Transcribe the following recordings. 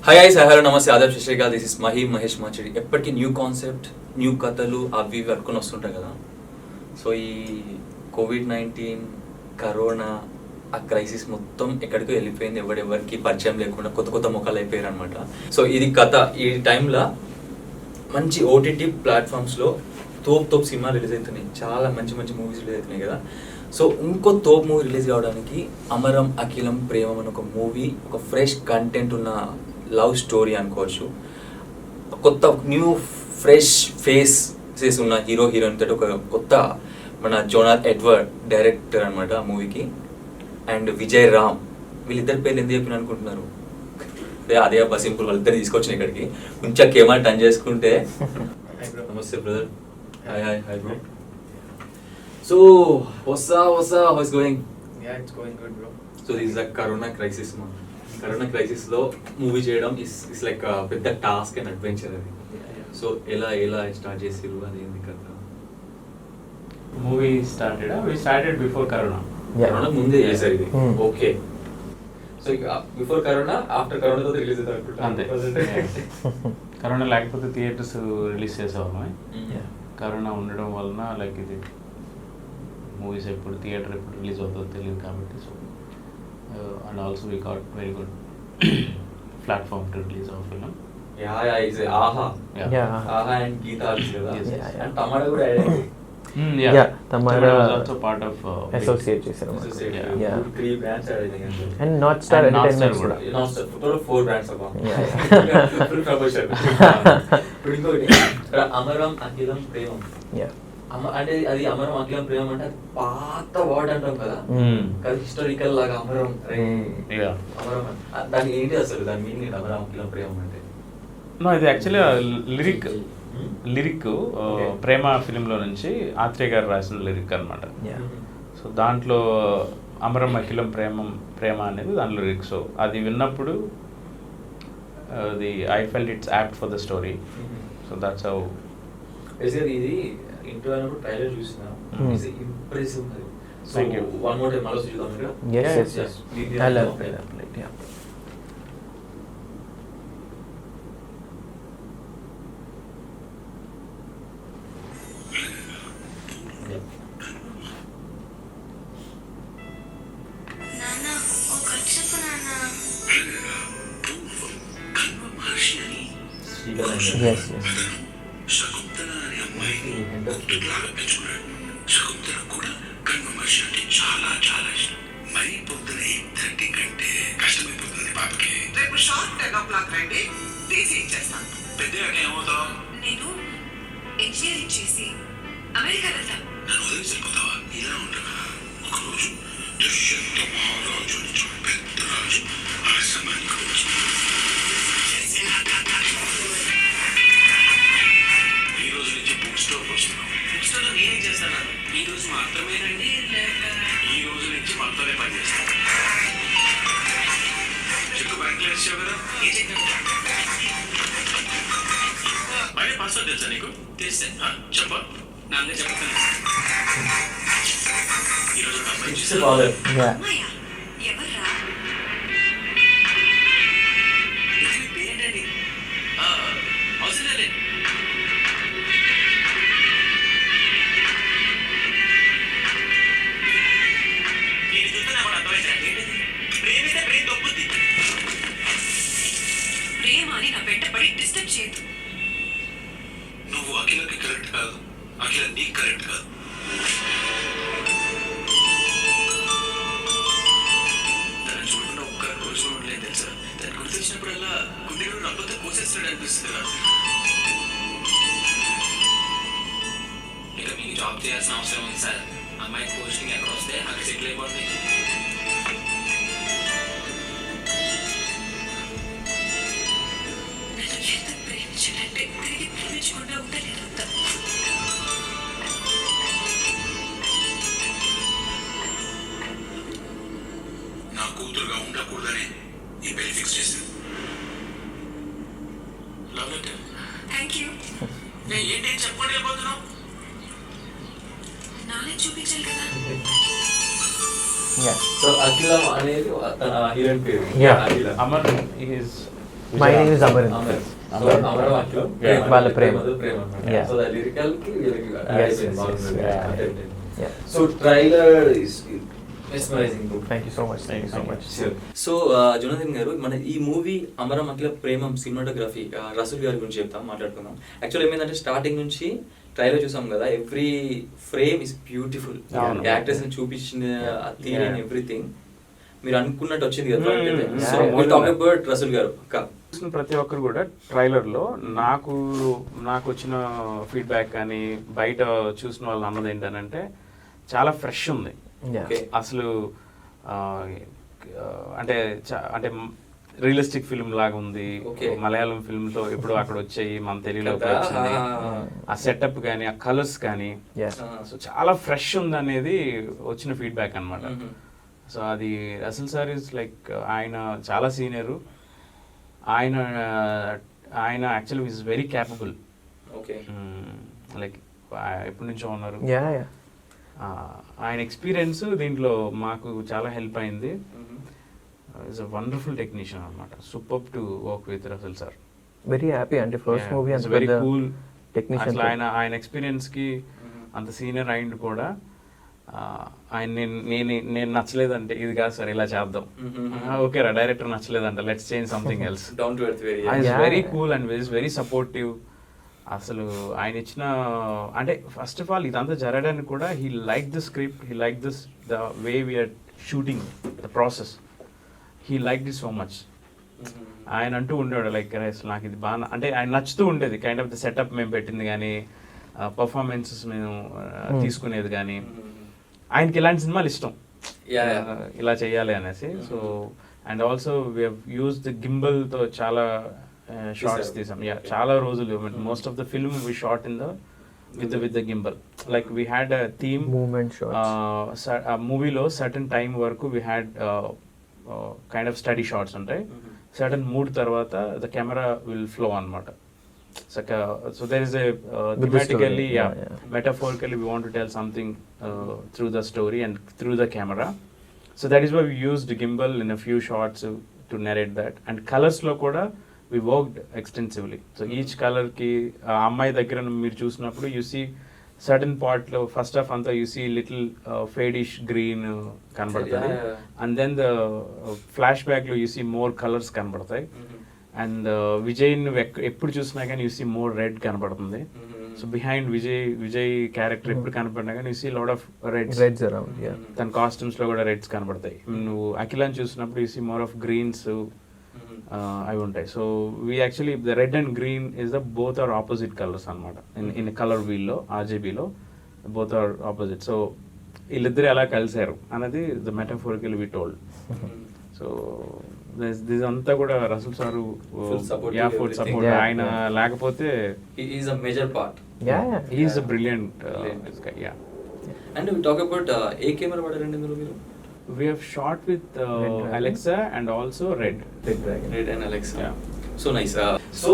Hi ice hello నమస్తే Aadab శశికాల్ this is Mahesh మాచడి. ఎప్పటికీ new concept new కథలు అవి ఇవి అనుకుని వస్తుంటాయి కదా. సో ఈ కోవిడ్-19 కరోనా ఆ క్రైసిస్ మొత్తం ఎక్కడికో వెళ్ళిపోయింది. ఎవరికి పరిచయం లేకుండా కొత్త కొత్త ముఖాలు అయిపోయారు అనమాట. సో ఇది కథ. ఈ టైంలో మంచి ఓటీటీ ప్లాట్ఫామ్స్లో తోపు సినిమా రిలీజ్ అవుతున్నాయి. చాలా మంచి మంచి మూవీస్ రిలీజ్ అవుతున్నాయి కదా. సో ఇంకో తోపు మూవీ రిలీజ్ కావడానికి అమరం అఖిలం ప్రేమం అని ఒక మూవీ, ఒక ఫ్రెష్ కంటెంట్ ఉన్న లవ్ స్టోరీ అనుకోవచ్చు. కొత్త న్యూ ఫ్రెష్ ఫేసెస్ ఉన్న హీరో హీరోయిన్ తోటి ఒక కొత్త మన జోనాథన్ ఎడ్వర్డ్ డైరెక్టర్ అనమాట ఆ మూవీకి. అండ్ విజయ్ రామ్, వీళ్ళిద్దరి పేర్లు ఎందుకు చెప్పిన అనుకుంటున్నారు? అదే అబ్బా సింపుల్, వాళ్ళిద్దరు తీసుకొచ్చిన ఇక్కడికి కొంచెం కెమెరా టర్న్ చేసుకుంటే. నమస్తే brother. Hi bro. So how's going? Yeah, it's going good, bro. So this is a corona crisis, man. Corona crisis లో మూవీ చేయడం ఇస్ లైక్ పెద్ద టాస్క్ అండ్ అడ్వెంచర్ అది. సో ఎలా స్టార్ట్ చేసిరు, అది ఏంది కదా? Movie started before corona. Corona ముందే చేశారు ఇది. Okay. So before corona, after corona తో రిలీజ్ అవుతారు అనుకుంటా. అంతే. కరోనా లేకపోతే థియేటర్స్ రిలీజ్ చేసేవాళ్ళం. కరోనా ఉండడం వలన లైక్ ఇది మూవీస్ ఎప్పుడు థియేటర్ ఎప్పుడు రిలీజ్ అవుతుందో తెలియదు కాబట్టి. So and also we got very good platform to release hour film. ఆహా అండ్ గీతా కదా. అండ్ తమిళ కూడా Tamara also part of associate చేశారు. Yeah. 3 brands are there. And North Star Entertainment కూడా. Not Star, total 4 brands అబ్బా. Full promotion. ఇప్పుడు అమరం అఖిలం ప్రేమం. అంటే అది అమరం అఖిలం ప్రేమం అంటే పాత వర్డ్ అంటాం కదా. హిస్టారికల్ లాగా అమరం అమరం దాని ఏంటి అసలు, దాని మీనింగ్ ఏంటి అమరం అఖిలం ప్రేమం అంటే? ఇది యాక్చువల్లీ లిరిక్ ప్రేమ ఫిలింలో నుంచి ఆత్రేయ గారు రాసిన లిరిక్ అనమాట. సో దాంట్లో అమరం అఖిలం ప్రేమ అనేది దాని లిరిక్. సో అది విన్నప్పుడు I felt it's apt for the story. So that's how. ఇది ఇంటర్వ్యూ అయినప్పుడు ట్రైలర్ చూసినా, ఇంప్రెసివ్ ఉంది. So thank you. One more time మళ్ళీ చూద్దాం ఇక్కడ. Yes. I love it. Yeah. Yes. Shakuntala అనే అమ్మాయిని బాగా పెంచుకున్నాడు. శకుంతల కూడా కన్వ మనిషి అంటే చాలా చాలా ఇష్టం. మరీ పొద్దున 8:30 కంటే కష్టమైపోతుంది పాపకి. రేపు షార్ట్ 10 రండి, తీసి ఇచ్చేస్తాను. పెద్దగా ఏమవుతావు? నేను ఇంజనీరింగ్ చేసి అమెరికా వెళ్తాను. నన్ను వదిలి సరిపోతావా? ఇలా ఉండగా ఒకరోజు దుష్యంత మహారాజు అని పెద్ద రాజు ఆశ్రమానికి వచ్చి ఈ రోజు నుంచి బుక్ స్టోర్ వస్తున్నాం. బుక్ స్టోర్ లో నేనేం చేస్తాను? ఈ రోజు మాత్రమేనండి, లేక ఈ రోజు నుంచి మనతోనే పనిచేస్తాం. చెక్కు బ్యాంకులో వేసావు కదా? ఏ చెప్పాను? అదే పాస్వర్డ్ తెలుసా నీకు? తెలిసే చెప్ప. నాన్న చెప్తాను. ఈరోజు ఒక అమ్మాయి It's చూసాను. father. Yeah. అమ్మాయ్యా? ఎవర్రా? ఇది మీ పేరేంటండి? అవసరం లేదు. నేను చూస్తే నాకు అర్థమైంది. ఏంటది? ప్రేమిస్తే ప్రేమ తప్పుద్ది. ప్రేమ అని నా వెంట పడి డిస్టర్బ్ చేయదు. నువ్వు అఖిలకి కరెక్ట్ కాదు, అఖిల నీకు కరెక్ట్ కాదు. తను చూడకుండా ఒక్క రోజు ఉండలేదు తెలుసా? తను గుర్తొచ్చినప్పుడల్లా గుండెలు నవ్వుతో కోసేస్తాడు అనిపిస్తుంది కదా. ఇక మీకు జాబ్ చేయాల్సిన అవసరం ఉంది సార్. అమ్మాయి పోస్టింగ్ ఎక్కడ వస్తే అక్కడ సెటిల్ అయిపోతుంది. నన్ను ఎంత ప్రేమించాలంటే తిరిగి ప్రేమించకుండా ఉండలేదు. నా కూతురుగా ఉండకూడదని ఈ పెళ్లి ఫిక్స్ చేసింది. Love letter. Thank you. నేను ఏంటి చెప్పండి వెళ్ళిపోతున్నావు? నాలే చూపించాలి కదా. Yeah. సో అఖిలం అనేది తన హీరోయిన్ పేరు. Yeah. Akhilam. Amar is My name is Amarin. వాళ్ళ ప్రేమ. Yeah. సో లిరికల్ కి Yes, yes, yes. Yeah. So trailer is mesmerizing bro. Thank you so much. Thank you so much. So Jonathan గారు, మన ఈ movie Amaram Akhila Premam cinematography Rasool గారి గురించి చెప్తాం, మాట్లాడుకుందాం. యాక్చువల్ ఏమైందంటే స్టార్టింగ్ నుంచి ట్రైలర్ చూసాం కదా, ఎవ్రీ ఫ్రేమ్ ఇస్ బ్యూటిఫుల్. అవును. యాక్టర్స్ ని చూపించిన థియరీ అండ్ ఎవ్రీథింగ్ మీరు అనుకున్నట్టు వచ్చింది కదా. So Yeah. Will talk about Rasool garu. చూసిన ప్రతి ఒక్కరు కూడా ట్రైలర్లో నాకు వచ్చిన ఫీడ్బ్యాక్ కానీ బయట చూసిన వాళ్ళు అన్నది ఏంటంటే చాలా ఫ్రెష్ ఉంది. Yeah. Okay. అసలు అంటే అంటే రియలిస్టిక్ ఫిల్మ్ లాగా ఉంది. Okay. మలయాళం ఫిల్మ్తో ఎప్పుడు అక్కడ వచ్చాయి, మన తెలుగులో కదా. వచ్చింది. ఆ సెటప్ కానీ ఆ కలర్స్ కానీ Yeah. సో చాలా ఫ్రెష్ ఉంది అనేది వచ్చిన ఫీడ్బ్యాక్ అన్నమాట. సో అది రసూల్ సార్ ఇస్ లైక్ ఆయన చాలా సీనియరు. ఆయన actually is very capable. Okay. Like ఎప్పటి నుంచో ఉన్నారు. Yeah, yeah. ఆయన ఎక్స్పీరియన్స్ దీంట్లో మాకు చాలా హెల్ప్ అయింది. ఈజ్ అ వండర్ఫుల్ టెక్నీషియన్ అనమాట. Super to work with Rasool sir. Very happy అంటే ఫస్ట్ మూవీ అంత వెరీ పెద్ద కూల్ టెక్నీషియన్. అసలు ఆయన ఎక్స్పీరియన్స్ కి అంత సీనియర్ అయింది కూడా ఆయన నేను నచ్చలేదంటే ఇది కాదు సార్ ఇలా చేద్దాం, ఓకే రా డైరెక్టర్ నచ్చలేదంట let's change something else. Down to earth very. Very cool and very supportive. అసలు ఆయన ఇచ్చిన అంటే ఫస్ట్ ఆఫ్ ఆల్ ఇదంతా జరగడానికి కూడా he like the script, he like this the way we're shooting the process, he like this so much. ఆయన అంటూ ఉండేవాడు లైక్ అసలు నాకు ఇది బాగా అంటే ఆయన నచ్చుతూ ఉండేది. కైండ్ ఆఫ్ ద సెటప్ మేము పెట్టింది కానీ పర్ఫార్మెన్సెస్ మేము తీసుకునేది కానీ ఆయనకి ఇలాంటి సినిమాలు ఇష్టం, ఇలా చేయాలి అనేసి. So and also we have used గింబల్తో చాలా షార్ట్స్ తీసాం. చాలా రోజులు most of the film we shot in the with the gimbal. Like we had a theme moment shots. ఆ మూవీలో సర్టన్ టైం వరకు we had kind of steady shots ఉంటాయి. Certain mood తర్వాత ద కెమెరా విల్ ఫ్లో అనమాట. So there is a thematically, metaphorically we want to tell something through the story and through the camera. So that is why we used gimbal in a few shots to narrate that. And colors lo kuda we worked extensively. So each color ki అమ్మాయి దగ్గర మీరు చూసినప్పుడు you see certain part lo first of anta you see little fadish green కనబడుతుంది. And then the flashback lo you see more colors కనబడతాయి. And Vijay ఎప్పుడు చూసినా కానీ you see more red కనపడుతుంది. సో బిహైండ్ విజయ్ క్యారెక్టర్ ఎప్పుడు కనపడినా కానీ you see lot of reds around. తన కాస్ట్యూమ్స్ లో కూడా రెడ్స్ కనపడతాయి. నువ్వు అఖిలాని చూసినప్పుడు you see more of greens అవి ఉంటాయి. So we actually the red and green is the both are opposite colours అనమాట. ఇన్ కలర్ వీల్లో RGBలో బోత్ ఆర్ ఆపోజిట్. సో వీళ్ళిద్దరు ఎలా కలిశారు అన్నది the మెటాఫోరికల్ we told. So this అంతా కూడా రసూల్ సారు ఫుల్ సపోర్ట్. ఆయన లేకపోతే he is a major part. he is a brilliant guy. Yeah. And we talk about ఏ కెమెరా వాడారండి ఇందులో మీరు? We have shot with Alexa and also Red and Alexa. Yeah. So nice. So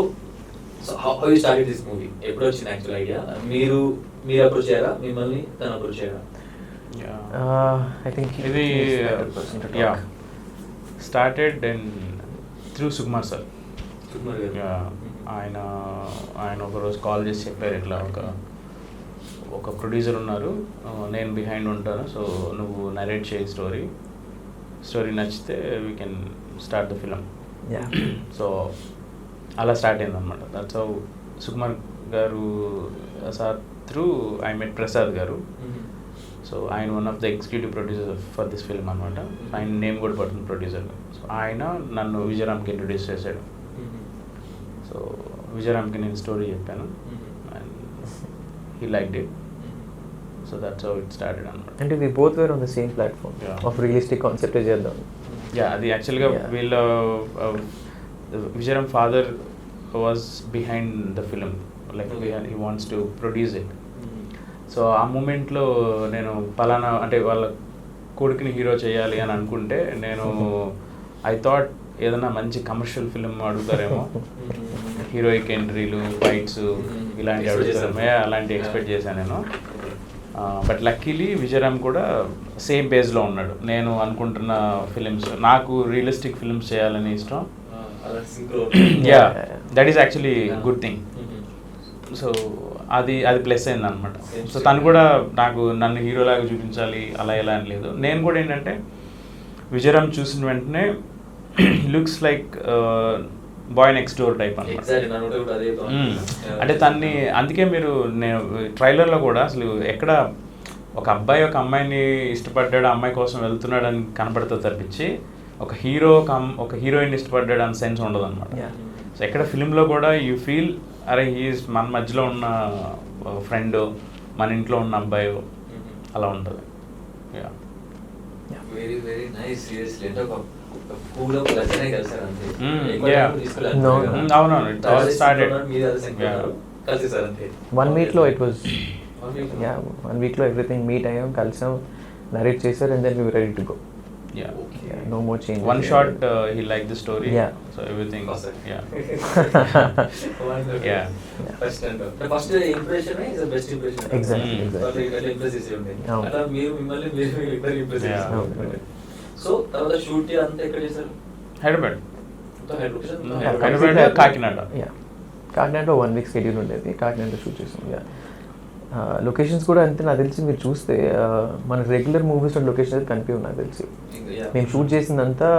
how you started this movie? ఎప్పుడు వచ్చిన actual idea? మీరు approach అయ్యారా, మిమ్మల్ని తను అప్రోచ్ అయ్యారా? I think ఇది yeah. started in through Sukumar sir. Sukumar గారు. ఆయన ఒకరోజు కాల్ చేసి చెప్పారు ఇట్లా ఒక ప్రొడ్యూసర్ ఉన్నారు, నేను బిహైండ్ ఉంటాను, సో నువ్వు నరేట్ చేయి స్టోరీ నచ్చితే we can start the film. So అలా స్టార్ట్ అయింది అనమాట. దట్స్ హౌ సుకుమార్ గారు sir through I met Prasad గారు. సో ఆయన one of the executive producer for this film అనమాట. ఆయన నేమ్ కూడా పడుతుంది ప్రొడ్యూసర్. సో ఆయన నన్ను విజయరామ్కి ఇంట్రొడ్యూస్ చేశాడు. సో విజయరామ్కి నేను స్టోరీ చెప్పాను and he liked it. So that's how it started అనమాట. అంటే we both were on the same platform of realistic concept చేద్దాం. అది యాక్చువల్గా వీళ్ళ Vijayaram father was behind the film, like he wants to produce it. So ఆ మూమెంట్లో నేను పలానా అంటే వాళ్ళ కొడుకుని హీరో చేయాలి అని అనుకుంటే నేను ఐ థాట్ ఏదైనా మంచి కమర్షియల్ ఫిల్మ్ అడుగుతారేమో, హీరోయిక్ ఎంట్రీలు ఫైట్స్ ఇలాంటివి అడుగుతారేమో, అలాంటి ఎక్స్పెక్ట్ చేశాను నేను. బట్ లక్కీలీ విజయరామ్ కూడా సేమ్ పేజ్లో ఉన్నాడు. నేను అనుకుంటున్న ఫిలిమ్స్, నాకు రియలిస్టిక్ ఫిలిమ్స్ చేయాలని ఇష్టం, అలా synchro. Yeah, that is actually good thing. So అది ప్లస్ అయింది అనమాట. సో తను కూడా నన్ను హీరోలాగా చూపించాలి అలా ఎలా అని లేదు. నేను కూడా ఏంటంటే విజయరామ్ చూసిన వెంటనే looks like boy next door type అనమాట. అంటే తన్ని అందుకే మీరు నేను ట్రైలర్లో కూడా అసలు ఎక్కడ ఒక అబ్బాయి ఒక అమ్మాయిని ఇష్టపడ్డాడు, అమ్మాయి కోసం వెళ్తున్నాడు అని కనపడుతుంది తప్పించి ఒక హీరో ఒక హీరోయిన్ ఇష్టపడ్డాడు అని సెన్స్ ఉండదు అనమాట. సో ఎక్కడ ఫిలింలో కూడా యూ ఫీల్ అరే హీఈస్ మన మధ్యలో ఉన్న ఫ్రెండ్, మన ఇంట్లో ఉన్న అబ్బాయి అలా ఉంటుంది. Very very nice. సీరియస్లీ అంటే ఒక కూల్ ఆఫ్ లెసనే కలిసారు అంతే. అవునవును, ఇట్ ఆల్ స్టార్టెడ్ కలిసేసారు అంతే. 1 weekలో ఇట్ వాజ్ 1 weekలో ఎవ్రీథింగ్ మీట్ అయ్యాం, కలిసాం, నరేట్ చేశారు, and then we were ready to go. No more changes. One shot, he liked the story. Yeah. So everything. Awesome. Yeah. Yeah. Yeah. The first impression is the best impression. Exactly. అట్లా impress చేసి ఉంటాయి. అవును. అట్లా మిమ్మల్ని ఇద్దరు impress Yeah. చేశారు. So తర్వాత shoot అంతా ఎక్కడ చేశారు? హైదరాబాద్. లొకేషన్ హైదరాబాద్, కాకినాడ. యా, కాకినాడలో 1 week షెడ్యూల్ ఉండేది, కాకినాడలో షూట్ చేసాం. యా, లొకేషన్స్ కూడా అంతే. నాకు తెలిసి మీరు చూస్తే మన రెగ్యులర్ మూవీస్లో లొకేషన్ అయితే కనిపించవు నాకు తెలిసి. మేము షూట్ చేసిందంతా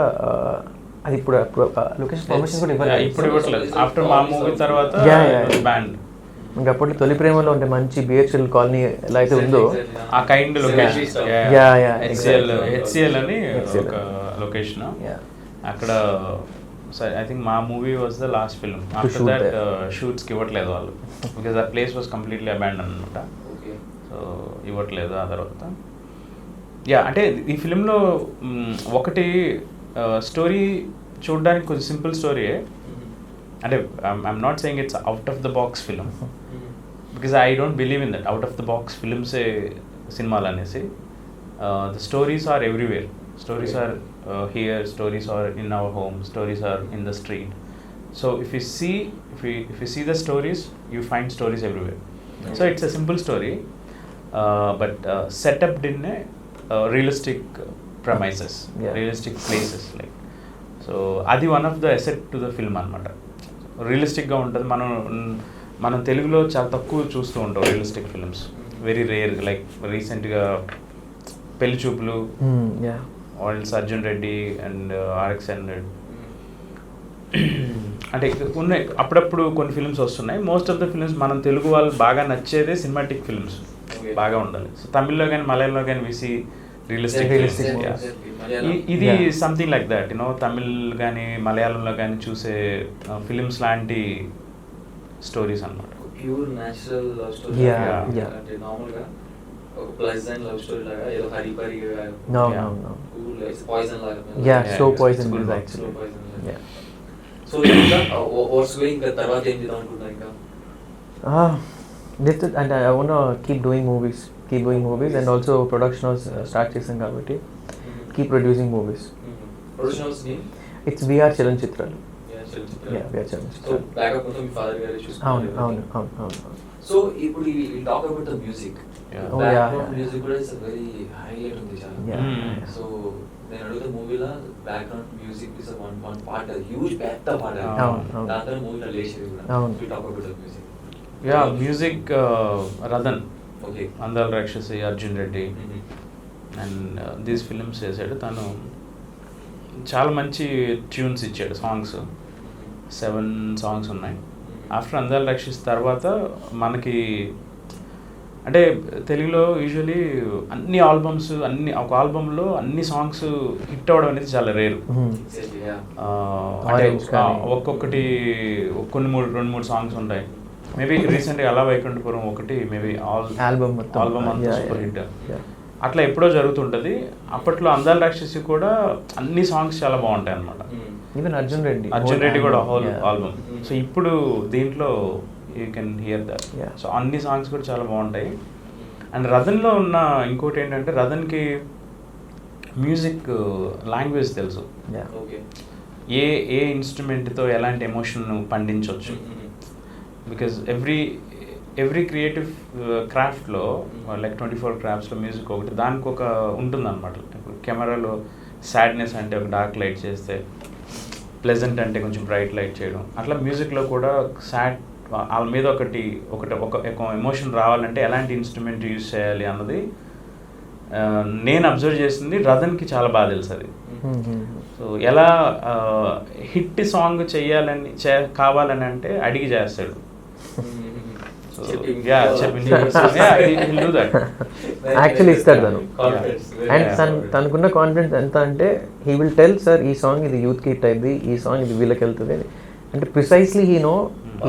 అది ఇప్పుడు లొకేషన్ పర్మిషన్ కూడా ఇవ్వాలి. ఇప్పుడు ఇవ్వట్లేదు. ఆఫ్టర్ మా మూవీ తర్వాత బ్యాండ్. ఇంకా అప్పట్లో తొలి ప్రేమలో ఉంటే మంచి బిహెచ్ఎల్ కాలనీ ఎలా అయితే ఉందో ఆ కైండ్ లొకేషన్. హెచ్సిఎల్ అని ఒక లొకేషన్. అక్కడ ఐ థింక్ మా movie was the last film. After that షూట్స్కి ఇవ్వట్లేదు వాళ్ళు, బికాజ్ ఆ ప్లేస్ వాజ్ కంప్లీట్లీ అబాండన్ అనమాట. సో ఇవ్వట్లేదు ఆ తర్వాత. యా, అంటే ఈ ఫిలింలో ఒకటి స్టోరీ చూడడానికి కొంచెం సింపుల్ స్టోరీయే. అంటే I'm not saying it's out of the box film, because I don't believe in that out of the box ఫిలిమ్సే సినిమాలు అనేసి. The stories are everywhere. Stories are here, stories are in our home, stories are in the street. So if you see the stories, you find stories everywhere. Okay. So it's a simple story, but set up in a realistic premises, realistic places, like. So adi one of the asset to the film anamata. Realistic ga untadi. మనం తెలుగులో చాలా తక్కువ చూస్తూ ఉంటాం realistic films, very rare. Like రీసెంట్గా పెళ్లి చూపులు, ఆల్స్ Arjun Reddy and RX 100. అంటే ఉన్నాయి అప్పుడప్పుడు కొన్ని ఫిల్మ్స్ వస్తున్నాయి. మోస్ట్ ఆఫ్ ద ఫిల్మ్స్ మనం తెలుగు వాళ్ళు బాగా నచ్చేదే సినిమాటిక్ ఫిల్మ్స్ బాగా ఉండాలి. సో తమిళ్లో కానీ మలయాళంలో కానీ విసి రియలిస్టిక్. ఇది something like that, you know. Tamil కానీ మలయాళంలో కానీ చూసే ఫిల్మ్స్ లాంటి స్టోరీస్ అన్నమాట. Pure natural love story. అంటే నార్మల్గా ఒక ప్లెజెంట్ లవ్ స్టోరీ లాగా, ఏదో హరిపరిగా. No. It's poison లాగా. Yeah, slow poison is actually. Slow poison. Yeah. So ఇంకా what's going ఇంకా తర్వాత ఏం చేద్దాం అనుకుంటున్నారు ఇంకా? And I want to keep doing movies, and also production house start చేసాం కాబట్టి keep producing movies. Production house name? It's VR Chalanchitralu. Yeah, VR Chalanchitralu. So backup మొత్తం మీ ఫాదర్ గారే చూసుకుంటారు. అవును. సో ఇప్పుడు ఈ talk about the music. Background music కూడా is very highlight ఉంది చాలా. సో నేను అడుగుతా, మూవీలో background music is one part, huge పెద్ద పార్ట్. దాంతో మూవీలో లేచేది కూడా. Talk about the music. Yeah, music Ratan, okay, Andala Rakshasi, Arjun Reddy and these films చేశాడు. తను చాలా మంచి ట్యూన్స్ ఇచ్చాడు. సాంగ్స్ 7 songs ఉన్నాయి. ఆఫ్టర్ అందాల రాక్షసి తర్వాత మనకి అంటే తెలుగులో యూజువలీ అన్ని ఆల్బమ్స్, ఒక ఆల్బంలో అన్ని సాంగ్స్ హిట్ అవ్వడం అనేది చాలా రేరు. అంటే ఒక్కొక్కటి కొన్ని 2-3 సాంగ్స్ ఉంటాయి. మేబీ రీసెంట్గా అలా వైకుంఠపురం ఒకటి, మేబీ ఆల్బమ్ అంతా సూపర్ హిట్. అట్లా ఎప్పుడో జరుగుతుంటుంది. అప్పట్లో అందాల రాక్షసి కూడా అన్ని సాంగ్స్ చాలా బాగుంటాయి అన్నమాట. ఈవెన్ అర్జున్ రెడ్డి కూడా హోల్ ఆల్బమ్. సో ఇప్పుడు దీంట్లో you can hear that. So అన్ని సాంగ్స్ కూడా చాలా బాగుంటాయి. అండ్ రతన్లో ఉన్న ఇంకోటి ఏంటంటే, రతన్కి మ్యూజిక్ లాంగ్వేజ్ తెలుసు. ఏ ఇన్స్ట్రుమెంట్తో ఎలాంటి ఎమోషన్ పండించవచ్చు. బికాజ్ ఎవ్రీ క్రియేటివ్ క్రాఫ్ట్లో, లైక్ 24 craftsలో మ్యూజిక్ ఒకటి దానికి ఒక ఉంటుందన్నమాట. ఇప్పుడు కెమెరాలో సాడ్నెస్ అంటే ఒక డార్క్ లైట్ చేస్తే ప్లెజెంట్ అంటే కొంచెం బ్రైట్ లైట్ చేయడం, అట్లా మ్యూజిక్లో కూడా సాడ్ వాళ్ళ మీద ఒక ఎమోషన్ రావాలంటే ఎలాంటి ఇన్స్ట్రుమెంట్ యూజ్ చేయాలి అన్నది నేను అబ్జర్వ్ చేసింది రతన్కి చాలా బాగా తెలుసు అది. సో ఎలా హిట్ సాంగ్ చేయాలని కావాలని అంటే అడిగి చేస్తాడు. సో యాక్చువల్లీ ఇస్తాడు తను. అండ్ తనకున్న కాన్ఫిడెన్స్ ఎంత అంటే హీ విల్ టెల్ సార్ ఈ సాంగ్ ఇది యూత్కి హిట్ అయింది, ఈ సాంగ్ ఇది వీళ్ళకి వెళ్తుంది అని. అంటే precisely he no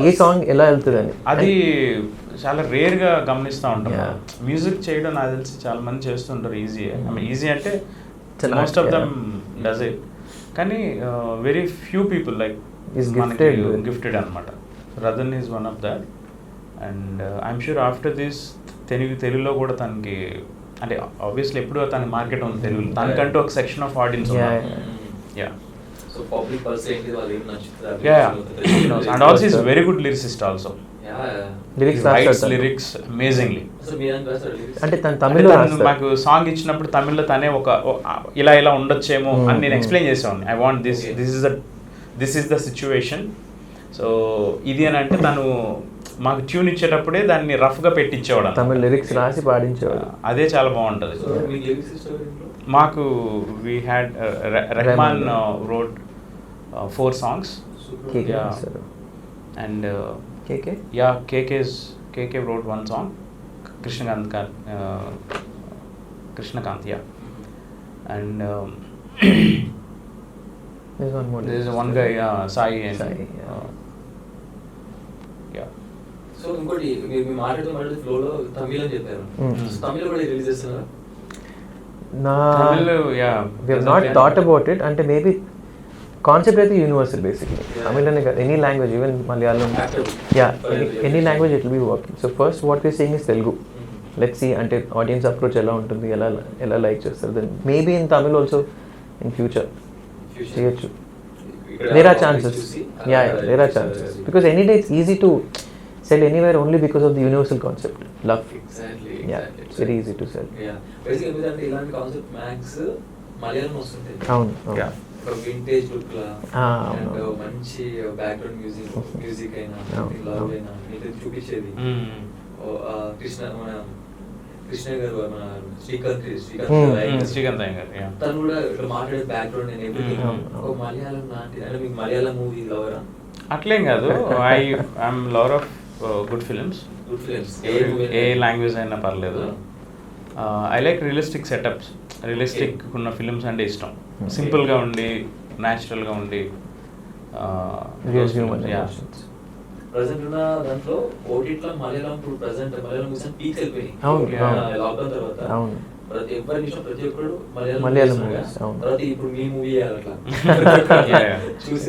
A song ఎలా వెళ్తుంది అని. అది చాలా రేర్గా గమనిస్తూ ఉంటాం. మ్యూజిక్ చేయడం నాకు తెలిసి చాలా మంది చేస్తుంటారు ఈజీ. ఈజీ అంటే most of them does it, కానీ వెరీ ఫ్యూ పీపుల్ లైక్ మనకి గిఫ్టెడ్ అనమాట. Ratan is one of that. And I'm sure after this తెలుగులో కూడా తనకి, అంటే ఆబ్వియస్లీ ఎప్పుడు తన మార్కెట్ ఉంది తెలుగులో, తనకంటూ ఒక సెక్షన్ ఆఫ్ ఆడియన్స్ ఉన్నారు. యా, సో పబ్లిక్ పర్సెంట్ వాళ్ళు ఏం నచ్చుతుంది. And also is very good lyricist also. Lyrics amazingly. అంటే తమిళ్లో మాకు సాంగ్ ఇచ్చినప్పుడు తమిళ్లో తనే ఒక ఇలా ఉండొచ్చేమో అని నేను ఎక్స్ప్లెయిన్ చేసాను. I want this is the situation. So ఇది అని అంటే తను మాకు ట్యూన్ ఇచ్చేటప్పుడే దాన్ని రఫ్గా పెట్టించేవాడు, తమిళ లిరిక్స్ రాసి పాడించేవాడు. అదే చాలా బాగుంటుంది. మాకు we had Rahman wrote 4 songs. And KK wrote 1 song. Krishnakant, yeah. And there's one guy, Sai, and yeah. So ఇంకోటి మీరు మాట్లాడుతూ ఫ్లోలో తమిళ్ అని చెప్పారు. తమిళ్ కూడా రిలీజ్ చేస్తున్నారా? We have not thought about it. అంటే మేబీ కాన్సెప్ట్ అయితే యూనివర్సల్ బేసిక్లీ. తమిళ్ అనే కాదు, any language, even Malayalam, any language it will be working. So first what we're saying is Telugu. Let's see అంటే ఆడియన్స్ అప్రోచ్ ఎలా ఉంటుంది, ఎలా లైక్ చేస్తారు. Then maybe in Tamil also in future చేయొచ్చు. There are chances. There are chances. Because any day it's easy to sell anywhere only because of the universal concept. Love. Exactly. It's very easy to sell. Basically అంటే ఇలాంటి concept max Malayalam వస్తుంది. అవును. ఒక vintage look law and మంచి background music అయినా love అయినా ఇది చూపించేది. కృష్ణ గారు మన శ్రీకాంత్ అయ్యంగారు తను కూడా ఇక్కడ మాట్లాడే బ్యాక్గ్రౌండ్ అండ్ ఎవ్రీథింగ్ ఒక మలయాళం లాంటి. అంటే మీకు మలయాళం మూవీ లవరా? అట్లేం కాదు, I'm lover of good films. A language అయినా పర్లేదు. I like realistic setups. Realistic ఉన్న ఫిలిమ్స్ అంటే ఇష్టం. సింపుల్గా ఉండి న్యాచురల్గా ఉండి. ప్రెసెంట్ ఉన్న దాంట్లో ఓటీటీలో మలయాళం ఇప్పుడు ప్రెసెంట్ మలయాళం మూవీస్ పీక్ వెళ్ళిపోయి లాక్డౌన్ తర్వాత ప్రతి ఎవరి ఇష్టం ప్రతి ఒక్కరు మలయాళం మూవీస్. తర్వాత ఇప్పుడు మీ మూవీ అట్లా చూసి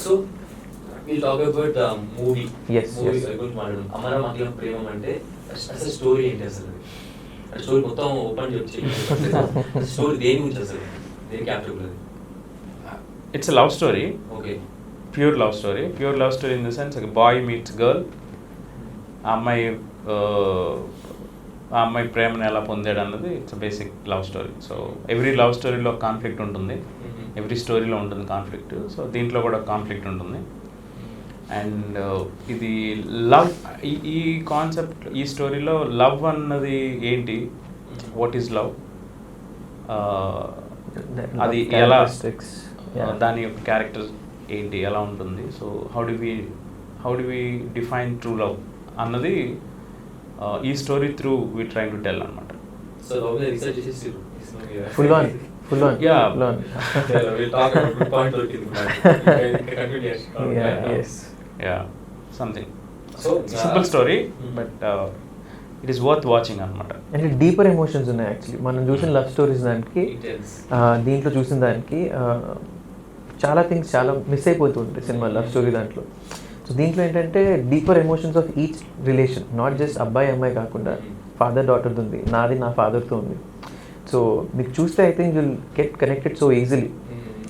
so we'll talk about the movie. Movie గురించి మాట్లాడడం. అమర మహిళ ప్రేమం అంటే అసలు స్టోరీ ఏంటి? అసలు స్టోరీ మొత్తం ఓపెన్ చెప్పి స్టోరీ దేని గురించి, అసలు దేని capture? It's a love story. Okay, pure love story. Pure love story in the sense boy meets girl. ఆ అమ్మాయి ప్రేమను ఎలా పొందాడు అన్నది it's basic love story. So every love స్టోరీలో కాన్ఫ్లిక్ట్ ఉంటుంది, ఎవ్రీ స్టోరీలో ఉంటుంది కాన్ఫ్లిక్ట్. సో దీంట్లో కూడా కాన్ఫ్లిక్ట్ ఉంటుంది. అండ్ ఇది లవ్, ఈ కాన్సెప్ట్, ఈ స్టోరీలో లవ్ అన్నది ఏంటి, వాట్ ఈజ్ లవ్, అది ఎలా, దాని యొక్క క్యారెక్టర్ ఏంటి, ఎలా ఉంటుంది. So how do we define true love అన్నది ఈ story through we trying to tell అనమాట. సో లవ్ మీద రీసెర్చ్ చేసిరు full on yeah we'll talk about good point yeah something so simple story but it is worth watching అనమాట. అంటే deeper emotions ఉన్నాయి actually. మనం చూసిన లవ్ స్టోరీస్ దానికి దీంట్లో చూసిన దానికి చాలా థింగ్స్ చాలా మిస్ అయిపోతుంటాయి సినిమా లవ్ స్టోరీ దాంట్లో. సో దీంట్లో ఏంటంటే deeper emotions of each relation, not just అబ్బాయి అమ్మాయి కాకుండా ఫాదర్ డాటర్ది ఉంది, నాది నా ఫాదర్తో ఉంది. సో మీకు చూస్తే I think will get connected so easily.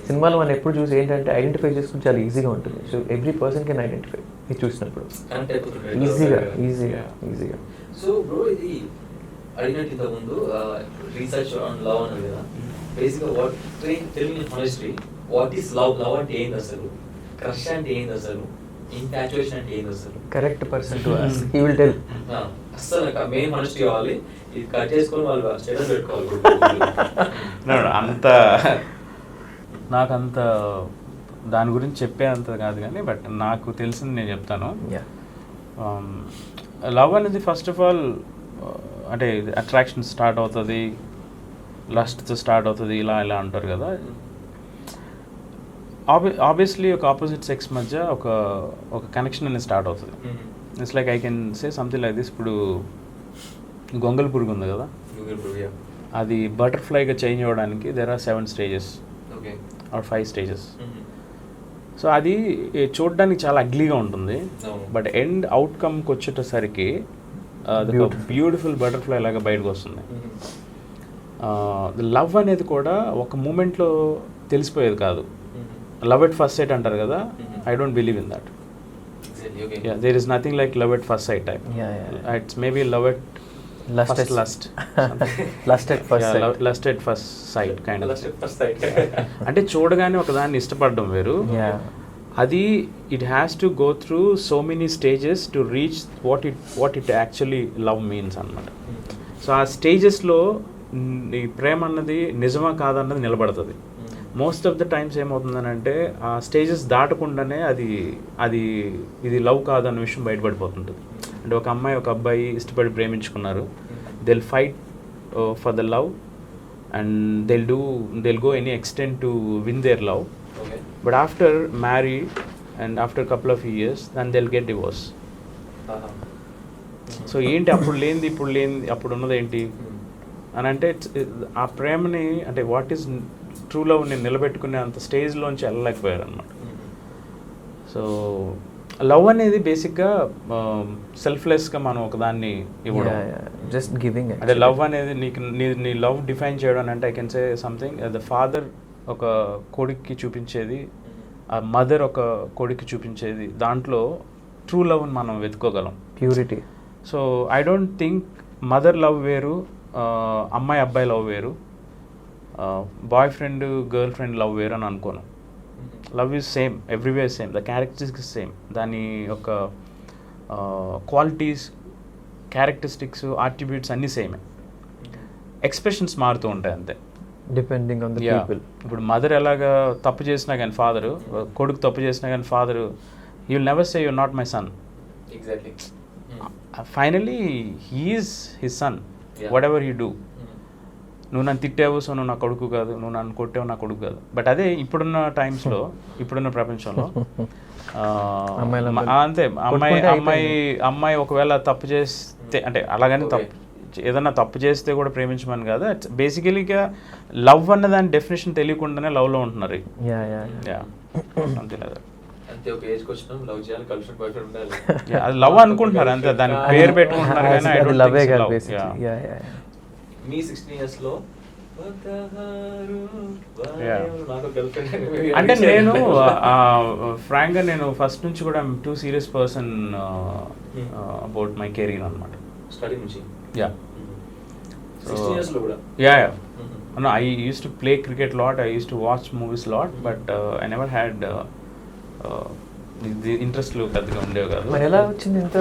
సినిమాలో మనం ఎప్పుడు చూసి ఏంటంటే ఐడెంటిఫై చేసుకుని చాలా ఈజీగా ఉంటుంది. So every person can identify ఇది చూసినప్పుడు ఈజీగా. సో బ్రో ఇది అడిగినట్టు ఇంతకుముందు రీసెర్చ్ ఆన్ లవ్ అన్నది కదా, బేసిక్గా what tell me honestly what is love? Love అంటే ఏంది అసలు? క్రష్ అంటే ఏంది అసలు? ఇన్ఫాచ్యుయేషన్ అంటే ఏంది అసలు? Correct person to ask, he will tell. అస్సలు మెయిన్ హానెస్టీ కావాలి. ఇది కట్ చేసుకొని వాళ్ళు స్టేటస్ పెట్టుకోవాలి. అంత నాకంత దాని గురించి చెప్పే అంత కాదు కానీ బట్ నాకు తెలిసింది నేను చెప్తాను. లవ్ అనేది ఫస్ట్ ఆఫ్ ఆల్ అంటే అట్రాక్షన్ స్టార్ట్ అవుతుంది, లస్ట్తో స్టార్ట్ అవుతుంది, ఇలా ఇలా అంటారు కదా. ఆబ్వియస్లీ ఒక ఆపోజిట్ సెక్స్ మధ్య ఒక కనెక్షన్ అనేది స్టార్ట్ అవుతుంది. It's like I can say something like this. ఇప్పుడు గొంగల్ పురుగు ఉంది కదా, అది బటర్ఫ్లైగా చేంజ్ అవ్వడానికి there are 7 stages or 5 stages. So అది చూడడానికి చాలా అగ్లీగా ఉంటుంది, బట్ ఎండ్ అవుట్కమ్కి వచ్చేటసరికి బ్యూటిఫుల్ బటర్ఫ్లై లాగా బయటకు వస్తుంది. లవ్ అనేది కూడా ఒక మూమెంట్లో తెలిసిపోయేది కాదు. లవ్ ఎట్ ఫస్ట్ సైట్ అంటారు కదా, I don't believe in that. There is nothing like love at first sight type. It's maybe love at lust at first sight kind of. అంటే చూడగానే ఒకదాన్ని ఇష్టపడడం వేరు, అది it has to go through so many stages to reach what it actually love means అనమాట. So ఆ స్టేజెస్లో ఈ ప్రేమ అన్నది నిజమా కాదన్నది నిలబడుతుంది. మోస్ట్ ఆఫ్ ద టైమ్స్ ఏమవుతుందని అంటే ఆ స్టేజెస్ దాటకుండానే ఇది లవ్ కాదన్న విషయం బయటపడిపోతుంటుంది. అంటే ఒక అమ్మాయి ఒక అబ్బాయి ఇష్టపడి ప్రేమించుకున్నారు, they'll fight for the love and they'll go any extent to win their love. Okay. But after marry and after a couple of years then they'll get divorced. So ఏంటి అప్పుడు లేనిది అప్పుడు ఉన్నది ఏంటి అని అంటే ఆ ప్రేమని అంటే వాట్ ఈస్ ట్రూ లవ్ నేను నిలబెట్టుకునే అంత స్టేజ్లోంచి వెళ్ళలేకపోయారు అనమాట. సో లవ్ అనేది బేసిక్గా సెల్ఫ్లెస్గా మనం ఒకదాన్ని ఇవ్వడం, జస్ట్ గివింగ్. అంటే లవ్ అనేది నీ లవ్ డిఫైన్ చేయడం అంటే I can say something the father ఒక కొడుక్కి చూపించేది, ఆ మదర్ ఒక కొడుక్కి చూపించేది, దాంట్లో ట్రూ లవ్ని మనం వెతుకోగలం, purity. So I don't think mother love వేరు, అమ్మాయి అబ్బాయి లవ్ వేరు, boyfriend girlfriend love వేరు అని అనుకోను. Love is same, everywhere same, the characteristics same, దాని యొక్క క్వాలిటీస్, క్యారెక్టరిస్టిక్స్, ఆట్రిబ్యూట్స్ అన్నీ సేమే, ఎక్స్ప్రెషన్స్ మారుతూ ఉంటాయి అంతే, డిపెండింగ్ ఆన్ ద పీపుల్. ఇప్పుడు మదర్ ఎలాగా తప్పు చేసినా కానీ ఫాదరు, కొడుకు తప్పు చేసినా కానీ father you will never say you're not my son. Exactly. Finally he is his son what ever he do. నువ్వు నన్ను తిట్టావు సో నువ్వు నా కొడుకు కాదు, నువ్వు నన్ను కొట్టావు నా కొడుకు కాదు. బట్ అదే ఇప్పుడున్న టైమ్స్లో, ఇప్పుడున్న ప్రపంచంలో అంతే, అమ్మాయి ఒకవేళ తప్పు చేస్తే అంటే అలాగని ఏదన్నా తప్పు చేస్తే కూడా ప్రేమించమని కాదు. బేసికలీగా లవ్ అన్న దాని డెఫినేషన్ తెలియకుండానే లవ్లో ఉంటున్నారు. అంతే లేదా, అది లవ్ అనుకుంటున్నారు అంతే, దానికి పేరు పెట్టుకుంటున్నారు కానీ మీ 16 years లో అంటే నేను ఫ్రాంక్గా నేను ఫస్ట్ నుంచి కూడా two serious person about my career అనమాట. స్టడీ నుంచి I used to play cricket lot, I used to watch movies lot, but I never had ఇంట్రెస్ట్లు పెద్దగా ఉండేవి కాదు. మరి ఎలా వచ్చింది ఇంత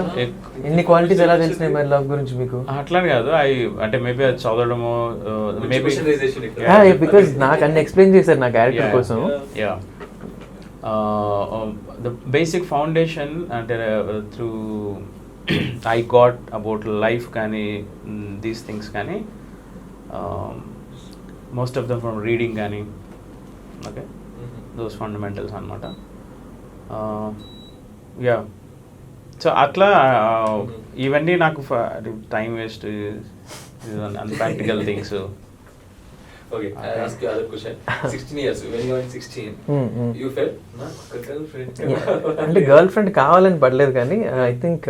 ఎన్ని క్వాలిటీస్ ఎలా తెలిసినాయి మరి లవ్ గురించి మీకు? అట్లానే కాదు, అంటే మేబీ అది చదవడము, మేబీ బికాజ్ నాకు అన్ని ఎక్స్ప్లెయిన్ చేశారు నా క్యారెక్టర్ కోసం. ద బేసిక్ ఫౌండేషన్ అంటే through I got about life కానీ దీస్ థింగ్స్ కానీ most of them from reading కానీ, ఓకే, దోస్ ఫండమెంటల్స్ అనమాట. సో అట్లా ఇవన్నీ నాకు time waste, unpractical things. Okay, I ask you other question. 16 years, when you were in 16, you felt na girlfriend. అంటే girlfriend కావాలని పడలేదు కానీ ఐ థింక్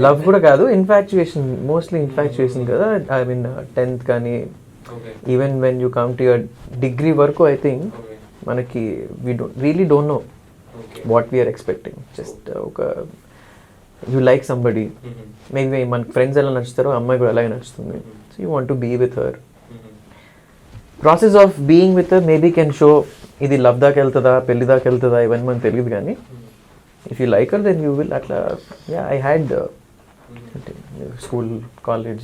లవ్ కూడా కాదు, ఇన్ఫాక్చుయేషన్, మోస్ట్లీ ఇన్ఫాక్చుయేషన్ కదా. ఐ మీన్ 10th కానీ even when you come to your degree వరకు I think మనకి we don't know what we're expecting. Just ఒక యూ లైక్ సంబడి, మేబీ మనకి ఫ్రెండ్స్ ఎలా నచ్చుతారో అమ్మాయి కూడా అలాగే నచ్చుతుంది. So you want to be with her. Process of being with maybe can show ఇది లవ్ దాకా వెళ్తుందా పెళ్లి దాకా వెళ్తుందా ఇవన్నీ మనకు తెలియదు కానీ if you like then you will అట్లా ఐ హ్యాడ్ స్కూల్ కాలేజ్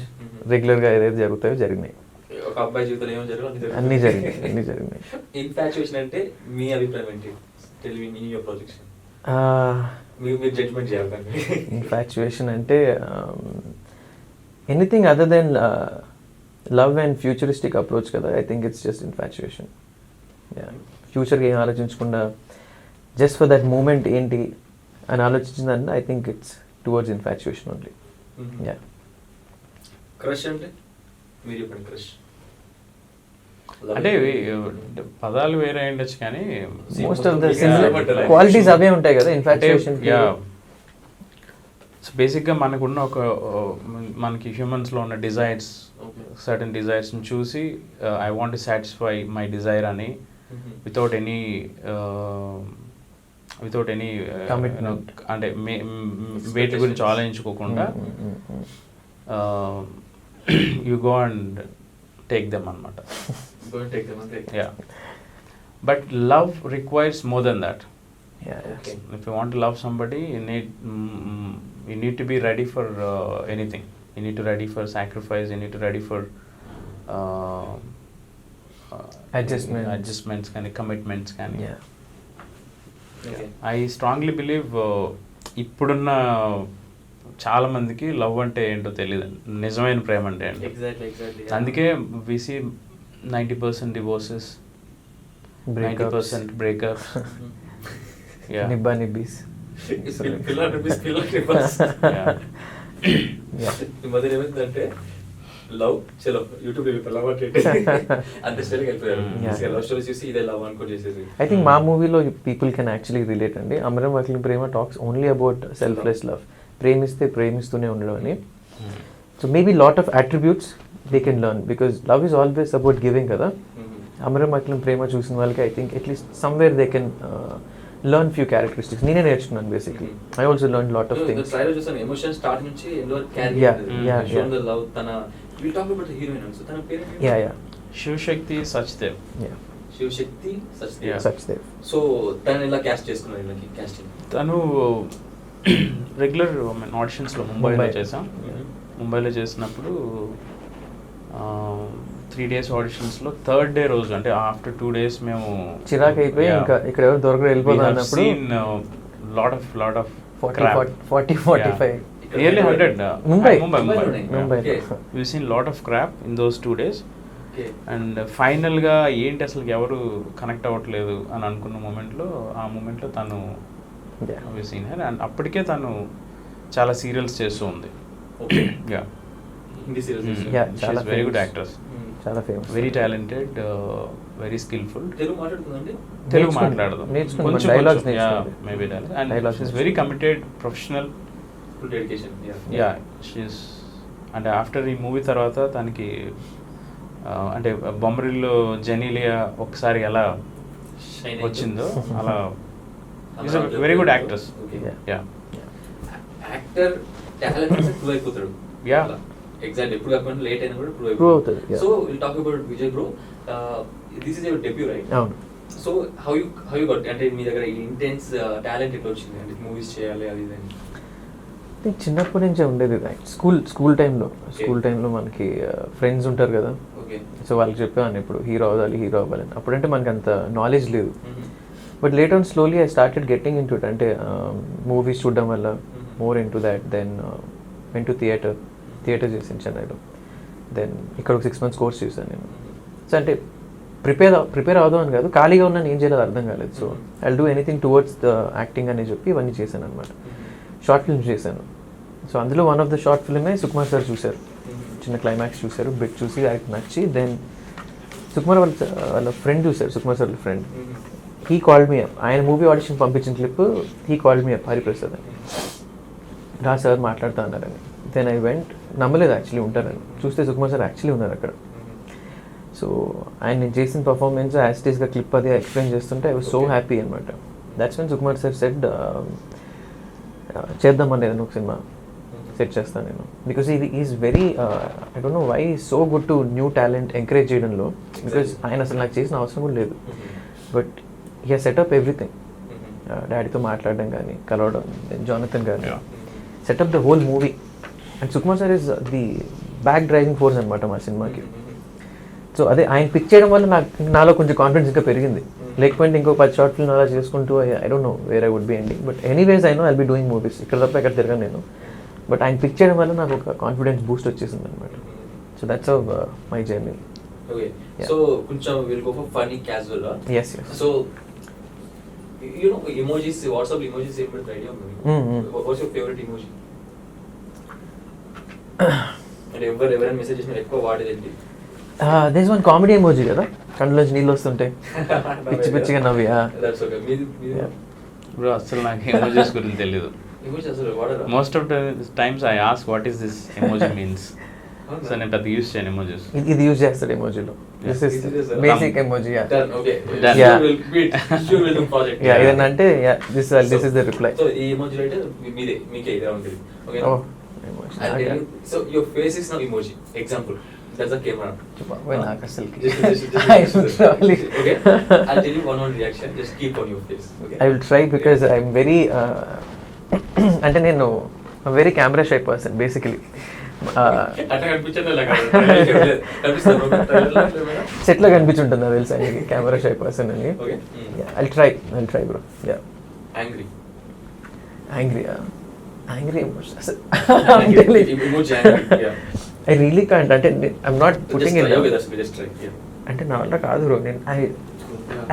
రెగ్యులర్గా ఏదైతే జరుగుతాయో జరిగినాయి. ఒక అబ్బాయి జీవితంలో ఏమో అన్నీ జరిగినాయి. ఇన్ఫాచ్యుయేషన్ అంటే మీ అభిప్రాయం ఏంటి? టెలివింగ్ ఇన్ యువర్ ప్రొజెక్షన్ మీరు జడ్జ్మెంట్ చేయాలి. ఇన్ఫాచ్యుయేషన్ అంటే anything other than love and futuristic approach కదా. I think it's just infatuation. ఫ్యూచర్కి ఏం ఆలోచించకుండా జస్ట్ ఫర్ దట్ మూమెంట్ ఏంటి అని ఆలోచించిందని I think it's towards infatuation only. Crush అంటే మీరు చెప్పండి. క్రష్ అంటే పదాలు వేరే ఉండొచ్చు కానీ మోస్ట్ ఆఫ్ ద క్వాలిటీస్ అవే ఉంటాయి కదా ఇన్ఫాచ్యుయేషన్. సో బేసిక్గా మనకున్న మనకి హ్యూమన్స్లో ఉన్న డిజైర్స్, సర్టన్ డిజైర్స్ని చూసి I want to satisfy my desire అని వితౌట్ ఎనీ అంటే వేటి గురించి ఆలోచించుకోకుండా you go and take them అనమాట. But love requires more than that. If you want to love somebody, you need to be ready for anything. You need to ready for sacrifice. You need to ready for adjustments కానీ commitments కానీ. I strongly believe ఇప్పుడున్న చాలా మందికి love అంటే ఏంటో తెలియదు, నిజమైన ప్రేమ అంటే ఏంటో. అందుకే we see 90% divorces, 90% breakups. నిబ్బా నిబ్బీస్. ఈ మధ్య ఏమైందంటే లవ్ చలో యూట్యూబ్ లవ్ అంటే అంత స్టైల్గా వెళ్ళిపోయారు. లవ్ స్టోరీ చూసి ఇదే లవ్ అనుకోని చేసేసి. ఐ థింక్ మా మూవీలో పీపుల్ కెన్ యాక్చువల్లీ రిలేట్ అండి. అమరం అఖిలం ప్రేమ టాక్స్ ఓన్లీ అబౌట్ సెల్ఫ్లెస్ లవ్, ప్రేమిస్తే ప్రేమిస్తూనే ఉండడం అని. So maybe lot of attributes they can learn because love is always about giving కదా. అమరం అఖిలం ప్రేమ చూసిన వాళ్ళకి I think at least somewhere they can learn few characteristics. నేనే నేర్చుకున్నాను basically. I also learn lot of things. Trailer చూసాను, emotion start నుంచి end వరకు carry shown the love. తన will talk about the heroine also. తన పేరు శివశక్తి సచ్దేవ్. శివశక్తి సచ్దేవ్. సో తను ఎలా క్యాస్ట్ చేసుకున్నారు? ఇలా కాస్టింగ్ తను రెగ్యులర్ ఆడిషన్స్లో ముంబైలో చేసాం. ముంబైలో చేసినప్పుడు 3 days ఆడిషన్స్లో థర్డ్ డే రోజు అంటే ఆఫ్టర్ 2 days మేము చిరాకు అయిపోయి ఇంకా ఇక్కడ ఎవరు దొరకరు వెళ్ళిపోతాం అన్నప్పుడు lot of 40-45 nearly 100 Mumbai. we seen lot of crap in those 2 days. And ఫైనల్గా ఏంటి అసలు ఎవరు కనెక్ట్ అవ్వట్లేదు అని అనుకున్న మూమెంట్లో తను సీన్ హర్. అండ్ అప్పటికే తను చాలా సీరియల్స్ చేస్తూ ఉంది. వెరీ గుడ్ యాక్టర్స్, చాలా famous, very talented, very skilful. Telugu మాట్లాడదు కొంచెం, maybe and she's very committed, professional, full dedication. She's. అంటే ఆఫ్టర్ ఈ మూవీ తర్వాత తనకి అంటే బొమ్మరిల్లో జెనీలియా ఒకసారి ఎలా వచ్చిందో అలా is a very good actress. Actor talent prove అయిపోతాడు. ఎగ్జాక్ట్ ఎప్పుడు కాకుండా లేట్ అయినా కూడా ప్రూవ్ అవుతుంది. So will talk about Vijay bro. This is your debut right? అవును. సో హౌ యు గాట్, అంటే మీ దగ్గర ఇంటెన్స్ టాలెంట్ ఎట్లా వచ్చింది? అంటే మూవీస్ చేయాలి అది ఇది అని. చిన్నప్పటి నుంచే ఉండేది. స్కూల్ టైంలో మనకి ఫ్రెండ్స్ ఉంటారు కదా, సో వాళ్ళకి చెప్పేవాడిని ఇప్పుడు హీరో అవ్వాలని. అప్పుడంటే మనకి అంత నాలెడ్జ్ లేదు. But later on slowly I started getting in to it. అంటే మూవీస్ చూడడం వల్ల more in to that. Then when to theatre చేసాను చెన్నైలో. దెన్ ఇక్కడ ఒక 6 months కోర్స్ చేశాను నేను. సో అంటే ప్రిపేర్ అవుదాం అని కాదు, ఖాళీగా ఉన్నాను, ఏం చేయలేదు అర్థం కాలేదు. So I do anything towards the acting అని చెప్పి ఇవన్నీ చేశాను అనమాట. షార్ట్ ఫిల్మ్స్ చేశాను. సో అందులో వన్ ఆఫ్ ద షార్ట్ ఫిల్మే సుకుమార్ సార్ చూశారు. చిన్న క్లైమాక్స్ చూశారు, బిట్ చూసి ఆయనకు నచ్చి దెన్ సుకుమార్ వాళ్ళ ఫ్రెండ్ చూశారు, సుకుమార్ సార్ వాళ్ళ friend. He called me up. ఆయన మూవీ ఆడిషన్ పంపించిన clip he called me up, Hariprasad అని. రా సార్ మాట్లాడుతా అన్నారని. Then I went. నమ్మలేదు యాక్చువల్లీ ఉంటారని. చూస్తే సుకుమార్ సార్ యాక్చువల్లీ ఉన్నారు అక్కడ. సో ఆయన నేను చేసిన పర్ఫార్మెన్స్ యాజ్ ఇట్ ఈస్గా క్లిప్ అది ఎక్స్ప్లెయిన్ చేస్తుంటే ఐ వాజ్ సో హ్యాపీ అనమాట. That's when Sukumar sir said చేద్దామని ఏదైనా ఒక సినిమా సెట్ చేస్తాను నేను. బికాస్ ఇది is very I don't know why so good to new talent encourage చేయడంలో. బికాస్ ఆయన అసలు నాకు చేసిన అవసరం కూడా లేదు. But he has set up everything. డాడీతో మాట్లాడడం కానీ, కలవడం, జానథన్ కానీ, set up the whole movie. And Sukumar sir is the back driving force అనమాట మా సినిమాకి. సో అదే ఆయన పిక్ చేయడం వల్ల నాలో కొంచెం కాన్ఫిడెన్స్ ఇంకా పెరిగింది. లేకపోతే ఇంకో 10 షార్ట్ ఫిల్మ్ అలా చేసుకుంటూ I don't know where I would be ending. But anyways I know I'll be doing movies. ఇక్కడ తప్ప ఎక్కడ తిరగను నేను. బట్ ఆయన పిక్ చేయడం వల్ల నాకు ఒక కాన్ఫిడెన్స్ బూస్ట్ వచ్చేసింది అనమాట. So that's my journey. Okay, so కొంచెం will go for funny casual. Yes yes. So you know emojis, WhatsApp emojis ఏం పెడతారు ఐడియా ఉంది? What's your favourite emoji? అంటే ఎవరైనా మెసేజ్ చేసినా ఎక్కువ వాడేది ఏంటి? దిస్ వన్ కామెడీ ఎమోజీ కదా, కళ్ళలోంచి నీళ్ళు వస్తుంటాయి, పిచ్చి పిచ్చిగా నవ్వి. That's okay. మీది బ్రో అసలు నాకు ఎమోజీస్ గురించి తెలియదు. ఎమోజీ అసలు వాడరా? Most of the times I ask what is this emoji means. So నేను అది యూస్ చేయను ఎమోజీస్. ఇది యూజ్ చేస్తాడు ఎమోజీలో. This is basic emoji. Done. Okay. Done. Yeah. Sure will do project. ఏదన్నా అంటే this is the reply. So ఈ emoji అయితే మీకే ఇదే ఉంటుంది. Okay. Oh, I'll tell you. So your face is now emoji. Example. That's the camera. నాకు అసలుకి Okay. I'll tell you one reaction. Just keep on your face. Okay. I will try because I'm very అంటే నేను very camera shy person basically. అట్లా కనిపించట్లే ఇలా కనిపిస్తుంది. సెట్లో కనిపించుంటుంది నాకు తెలుసు ఆయనకి కెమెరా షై పర్సన్ అని. Okay. I try bro. Angry. Angry Emoji angry. Yeah. I really can't. అంటే I'm not putting in. Just try. Yeah. అంటే నా వల్ల కాదు బ్రో. నేను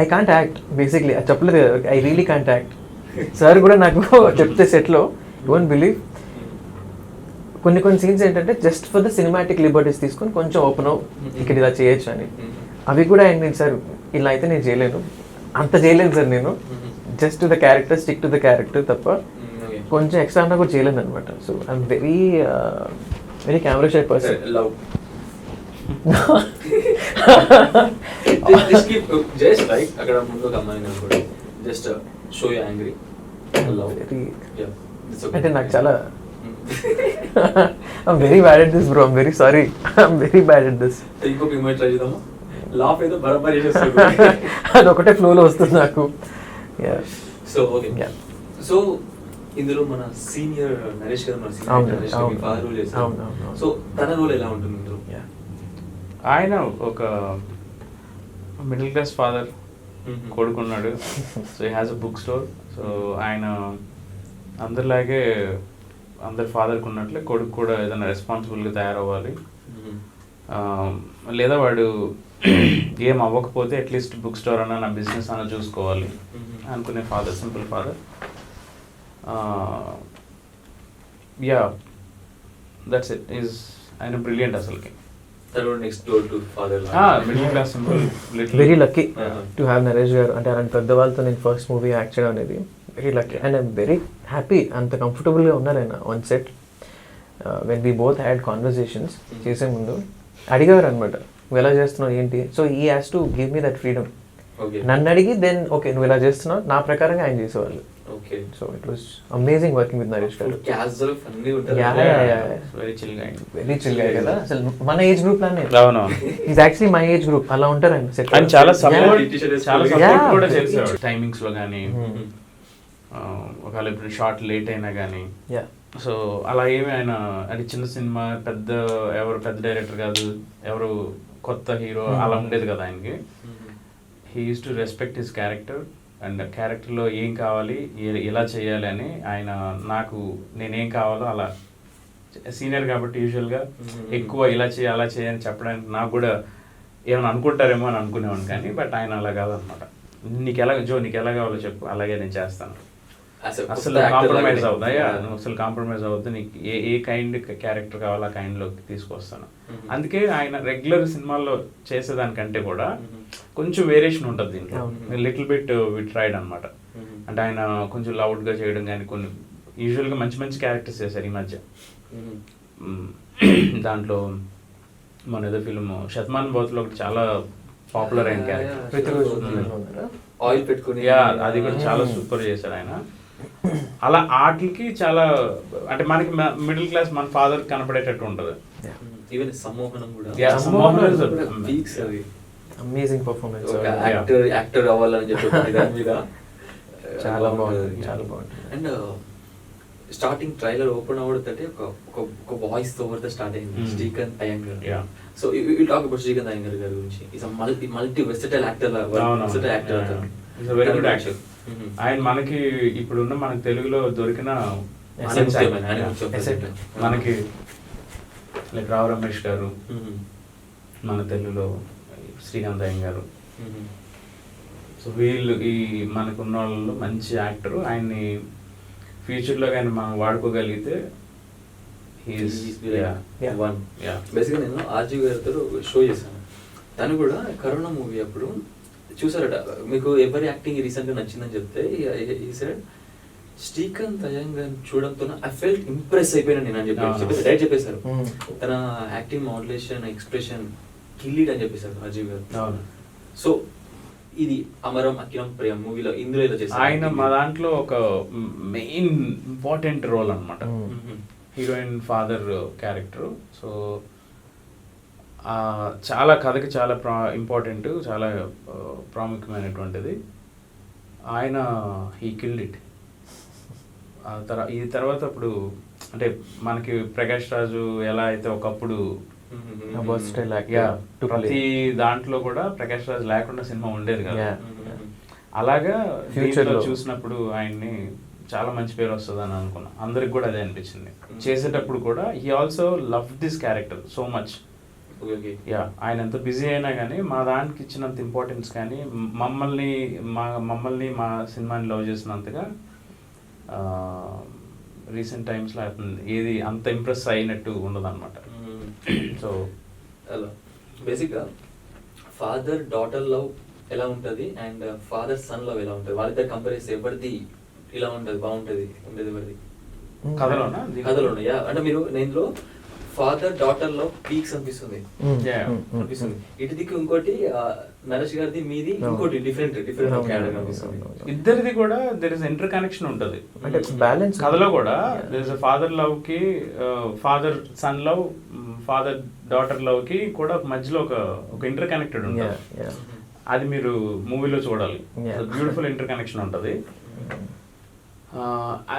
ఐ కాంట్ యాక్ట్ బేసిక్లీ. అది చెప్పలేదు కదా, I really can't act. Sir కూడా నాకు చెప్తే సెట్లో డోంట్ బిలీవ్ కొన్ని సీన్స్ ఏంటంటే just for the cinematic liberties తీసుకొని కొంచెం ఓపెన్ ఇక్కడ ఇలా చేయొచ్చు అని. అవి కూడా ఆయన సార్ ఇలా అయితే నేను చేయలేను, అంత చేయలేను సార్ నేను. Just the character, stick to the character తప్ప కొంచెం ఎక్స్ట్రా అన్నా కూడా చేయలేను అనమాట. So I'm very camera shy person. Love. Just keep just like అక్కడ ముందు ఒక అమ్మాయిని అనుకోండి. Just show you angry. Love. Yeah. It's okay. అంటే నాకు చాలా I'm very bad at this bro. I'm very sorry. I'm very bad at this. ఇంకొక image try చేద్దామా? లాఫ్ ఏదో బరాబర్ చేసేస్తుంది. అది ఒకటే ఫ్లోలో వస్తుంది నాకు. So okay. సో ఇందులో మన సీనియర్ నరేష్ గారు, మన సీనియర్ నరేష్ గారు మీ ఫాదర్ రోల్ చేశారు. సో తన రోల్ ఎలా ఉంటుంది ఇందులో? ఆయన ఒక మిడిల్ క్లాస్ ఫాదర్, కొడుకున్నాడు. So he has a book store. So ఆయన అందరిలాగే అందరి ఫాదర్కి ఉన్నట్లే కొడుకు కూడా ఏదైనా రెస్పాన్సిబుల్గా తయారవ్వాలి, లేదా వాడు ఏం అవ్వకపోతే అట్లీస్ట్ బుక్ స్టోర్ అన్నా నా బిజినెస్ అన్నా చూసుకోవాలి అనుకునే father, simple father. Yeah that's it. Is ఆయన బ్రిలియంట్ అసలుకి. Next door to father. Middle class simple. Very lucky to have Naresh గారు. అంటే అలాంటి పెద్దవాళ్ళతో నేను ఫస్ట్ మూవీ యాక్ట్ చేయడం అనేది very lucky. And I'm very happy. అంత కంఫర్టబుల్గా ఉన్నారు ఆయన on set. When we both had conversations చేసే ముందు అడిగేవారు అనమాట, నువ్వు ఎలా చేస్తున్నావు ఏంటి. So he has to give me that freedom. నన్ను అడిగి దెన్ ఓకే నువ్వు ఇలా చేస్తున్నావు, నా ప్రకారంగా ఆయన చేసేవాళ్ళు. So it was amazing working with Naresh గారు. వెరీ చిల్ గై. వెరీ చిల్ గై కదా. అసలు మన ఏజ్ గ్రూప్ లానే. అవును, is actually my age group. అలా ఉంటారు ఆయన సెట్. ఆయన చాలా సపోర్ట్ కూడా చేసేవాడు టైమింగ్స్ లో కానీ, ఒకవేళ ఇప్పుడు షార్ట్ లేట్ అయినా కానీ. సో అలా ఏమి ఆయన అది చిన్న సినిమా, ఎవరు పెద్ద డైరెక్టర్ కాదు, ఎవరు కొత్త హీరో అలా ఉండేది కదా ఆయనకి. He uses to respect his character and క్యారెక్టర్లో ఏం కావాలి, ఎలా చేయాలి అని ఆయన నాకు నేనేం కావాలో అలా. సీనియర్ కాబట్టి యూజువల్గా ఎక్కువ ఇలా చేయి అలా చేయని చెప్పడానికి నాకు కూడా ఏమైనా అనుకుంటారేమో అని అనుకునేవాడిని. కానీ బట్ ఆయన అలా కాదనమాట. నీకు ఎలా కావాలో చెప్పు, అలాగే నేను చేస్తాను. అసలు కాంప్రమైజ్ అవుతాయా, నువ్వు అసలు కాంప్రమైజ్ అవుద్దు, నీకు ఏ కైండ్ క్యారెక్టర్ కావాలో ఆ కైండ్లోకి తీసుకొస్తాను. అందుకే ఆయన రెగ్యులర్ సినిమాల్లో చేసేదానికంటే కూడా కొంచెం వేరియేషన్ ఉంటుంది దీంట్లో. లిటిల్ బిట్ వి ట్రైడ్ అనమాట. అంటే ఆయన కొంచెం లౌడ్గా చేయడం కానీ, కొన్ని యూజువల్గా మంచి మంచి క్యారెక్టర్స్ చేశారు ఈ మధ్య. దాంట్లో మన ఏదో ఫిల్మ్ శతమాన్ బౌత్లో ఒకటి చాలా పాపులర్ అయిన క్యారెక్టర్, ఆయిల్ పెట్టుకుని అది కూడా చాలా సూపర్ చేశారు ఆయన. అలా ఆటలకి చాలా అంటే మనకి మిడిల్ క్లాస్ మన ఫాదర్ కనపడేటట్టు ఉంటుంది. ఈవెన్ సమ్మోహనం కూడా Yeah, Sammohanam is a- peaks అది. Amazing performance. ఒక యాక్టర్ అవ్వాలని చెప్పి దాని మీద చాలా బాగుంటుంది, చాలా బాగుంటుంది. అండ్ స్టార్టింగ్ ట్రైలర్ ఓపెన్ అవ్వడంటే ఒక వాయిస్ తో స్టార్ట్ అయింది, Srikanth Iyengar. Yeah. So you talk about Srikanth Iyengar గారి గురించి. Is multi versatile actor, versatile actor అతను. Very good actor. ఆయన మనకి ఇప్పుడున్న మనకి తెలుగులో దొరికిన Asset. మనకి లైక్ రావు రమేష్ గారు, మన తెలుగులో శ్రీకాంత్ అయ్యం గారు. సో వీళ్ళు ఈ మనకున్న వాళ్ళు మంచి యాక్టర్. ఆయన్ని ఫ్యూచర్లో కానీ మనం వాడుకోగలిగితే బేసిక్గా నేను ఆర్జీ గారితో షో చేశాను. తను కూడా కరోనా మూవీ అప్పుడు చూసారట, మీకు ఎవరి యాక్టింగ్ రీసెంట్ గా నచ్చిందని చెప్తే ఈ సైడ్ శ్రీకాంత్ అయ్యంగర్ చూడడంతో ఐ ఫెల్ట్ ఇంప్రెస్ అయిపోయినా నేను అని చెప్పి డైరెక్ట్ చెప్పేశారు. తన యాక్టింగ్, మాడ్యులేషన్, ఎక్స్ప్రెషన్ కిల్లీడ్ అని చెప్పేశారు రాజీవ్ గారు. సో ఇది అమరం అఖిలం ప్రేమ మూవీలో ఇందులో ఇలా చేశారు. ఆయన మా దాంట్లో ఒక మెయిన్ ఇంపార్టెంట్ రోల్ అనమాట, హీరోయిన్ ఫాదర్ క్యారెక్టర్. సో చాలా కథకి చాలా ఇంపార్టెంట్, చాలా ప్రాముఖ్యమైనటువంటిది. ఆయన హీ కిల్డ్ ఇట్. ఈ తర్వాత అప్పుడు అంటే మనకి ప్రకాష్ రాజు ఎలా అయితే ఒకప్పుడు ప్రతి దాంట్లో కూడా ప్రకాష్ రాజు లేకుండా సినిమా ఉండేది కదా, అలాగా ఫ్యూచర్ లో చూసినప్పుడు ఆయన్ని చాలా మంచి పేరు వస్తుంది అని అనుకున్నా. అందరికి కూడా అదే అనిపించింది. చేసేటప్పుడు కూడా he also love this character so much. ఆయన ఎంత బిజీ అయినా కానీ మా దానికి ఇచ్చినంత ఇంపార్టెన్స్ కానీ మమ్మల్ని మా సినిమాని లవ్ చేసినంతగా రీసెంట్ టైమ్స్లో ఏది అంత ఇంప్రెస్ అయినట్టు ఉండదు అనమాట. సో అలా బేసిక్గా ఫాదర్ డాటర్ లవ్ ఎలా ఉంటుంది అండ్ ఫాదర్ సన్ లవ్ ఎలా ఉంటుంది, వాళ్ళిద్దరు కంపేర్ చేస్తే ఎవరిది ఇలా ఉంటుంది బాగుంటుంది, ఉండేది ఎవరిది కథలోనా? అంటే మీరు నేను ఫాదర్ డాటర్ లవ్ పీక్స్ అనిపిస్తుంది. ఇటు దిక్కు ఇంకోటి నరేష్ గారిది, మీది ఇంకోటి డిఫరెంట్ అనిపిస్తుంది. ఇద్దరిది కూడా దెర్ ఇస్ ఇంటర్ కనెక్షన్ ఉంటుంది. అంటే బ్యాలెన్స్ కథలో కూడా దెర్ ఇస్ ఫాదర్ లవ్ కి, father son love, father daughter love కి కూడా మధ్యలో ఒక ఇంటర్ కనెక్టెడ్ ఉంటుంది. అది మీరు మూవీలో చూడాలి. బ్యూటిఫుల్ ఇంటర్ కనెక్షన్ ఉంటుంది.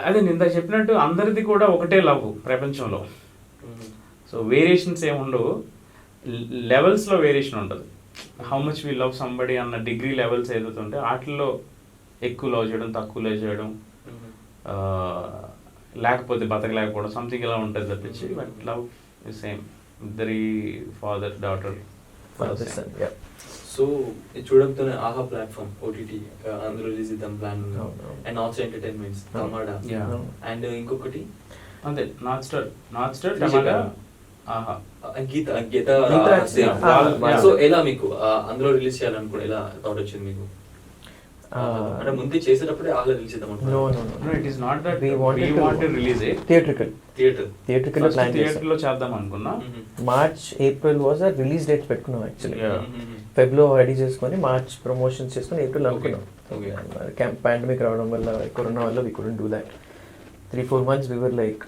అదే నేను ఇందాక చెప్పినట్టు అందరిది కూడా ఒకటే లవ్ ప్రపంచంలో. సో వేరియేషన్స్ ఏమి ఉండవు, లెవెల్స్లో వేరియేషన్ ఉంటుంది. How much we love somebody అన్న డిగ్రీ లెవెల్స్ ఏదైతే ఉంటే వాటిల్లో ఎక్కువ లవ్ చేయడం, తక్కువ లవ్ చేయడం, లేకపోతే బతకలేకపోవడం, సంథింగ్ ఇలా ఉంటుంది తప్పించి. But love is same. ఇద్దరి ఫాదర్ డాటర్. సో చూడడంతోనే ఆహా ప్లాట్ఫామ్ ఓటీటీ అందులో రిలీజ్ ఇద్దాం plan and also entertainments tomato and ఇంకొకటి అంతే నార్త్ స్టార్ టమాటా ఆహా గీత. సో ఎలా మీకు అందులో రిలీజ్ చేయాలనుకో ఎలా థాట్ వచ్చింది మీకు? అంటే ముందే చేసేటప్పుడే ఆహా రిలీజ్ చేద్దాం అనుకున్నాను. It is not that we want to release it theatrical లో ప్లాన్ థియేటర్ లో చేద్దాం అనుకున్నా. March April was a release date పెట్టుకున్నాం యాక్చువల్లీ. ఫెబ్లో రెడీ చేసుకొని మార్చ్ ప్రమోషన్స్ చేసుకొని ఏప్రిల్ అనుకున్నాం. పాండమిక్ రావడం వల్ల, కరోనా వల్ల we couldn't do that. 3-4 months we were like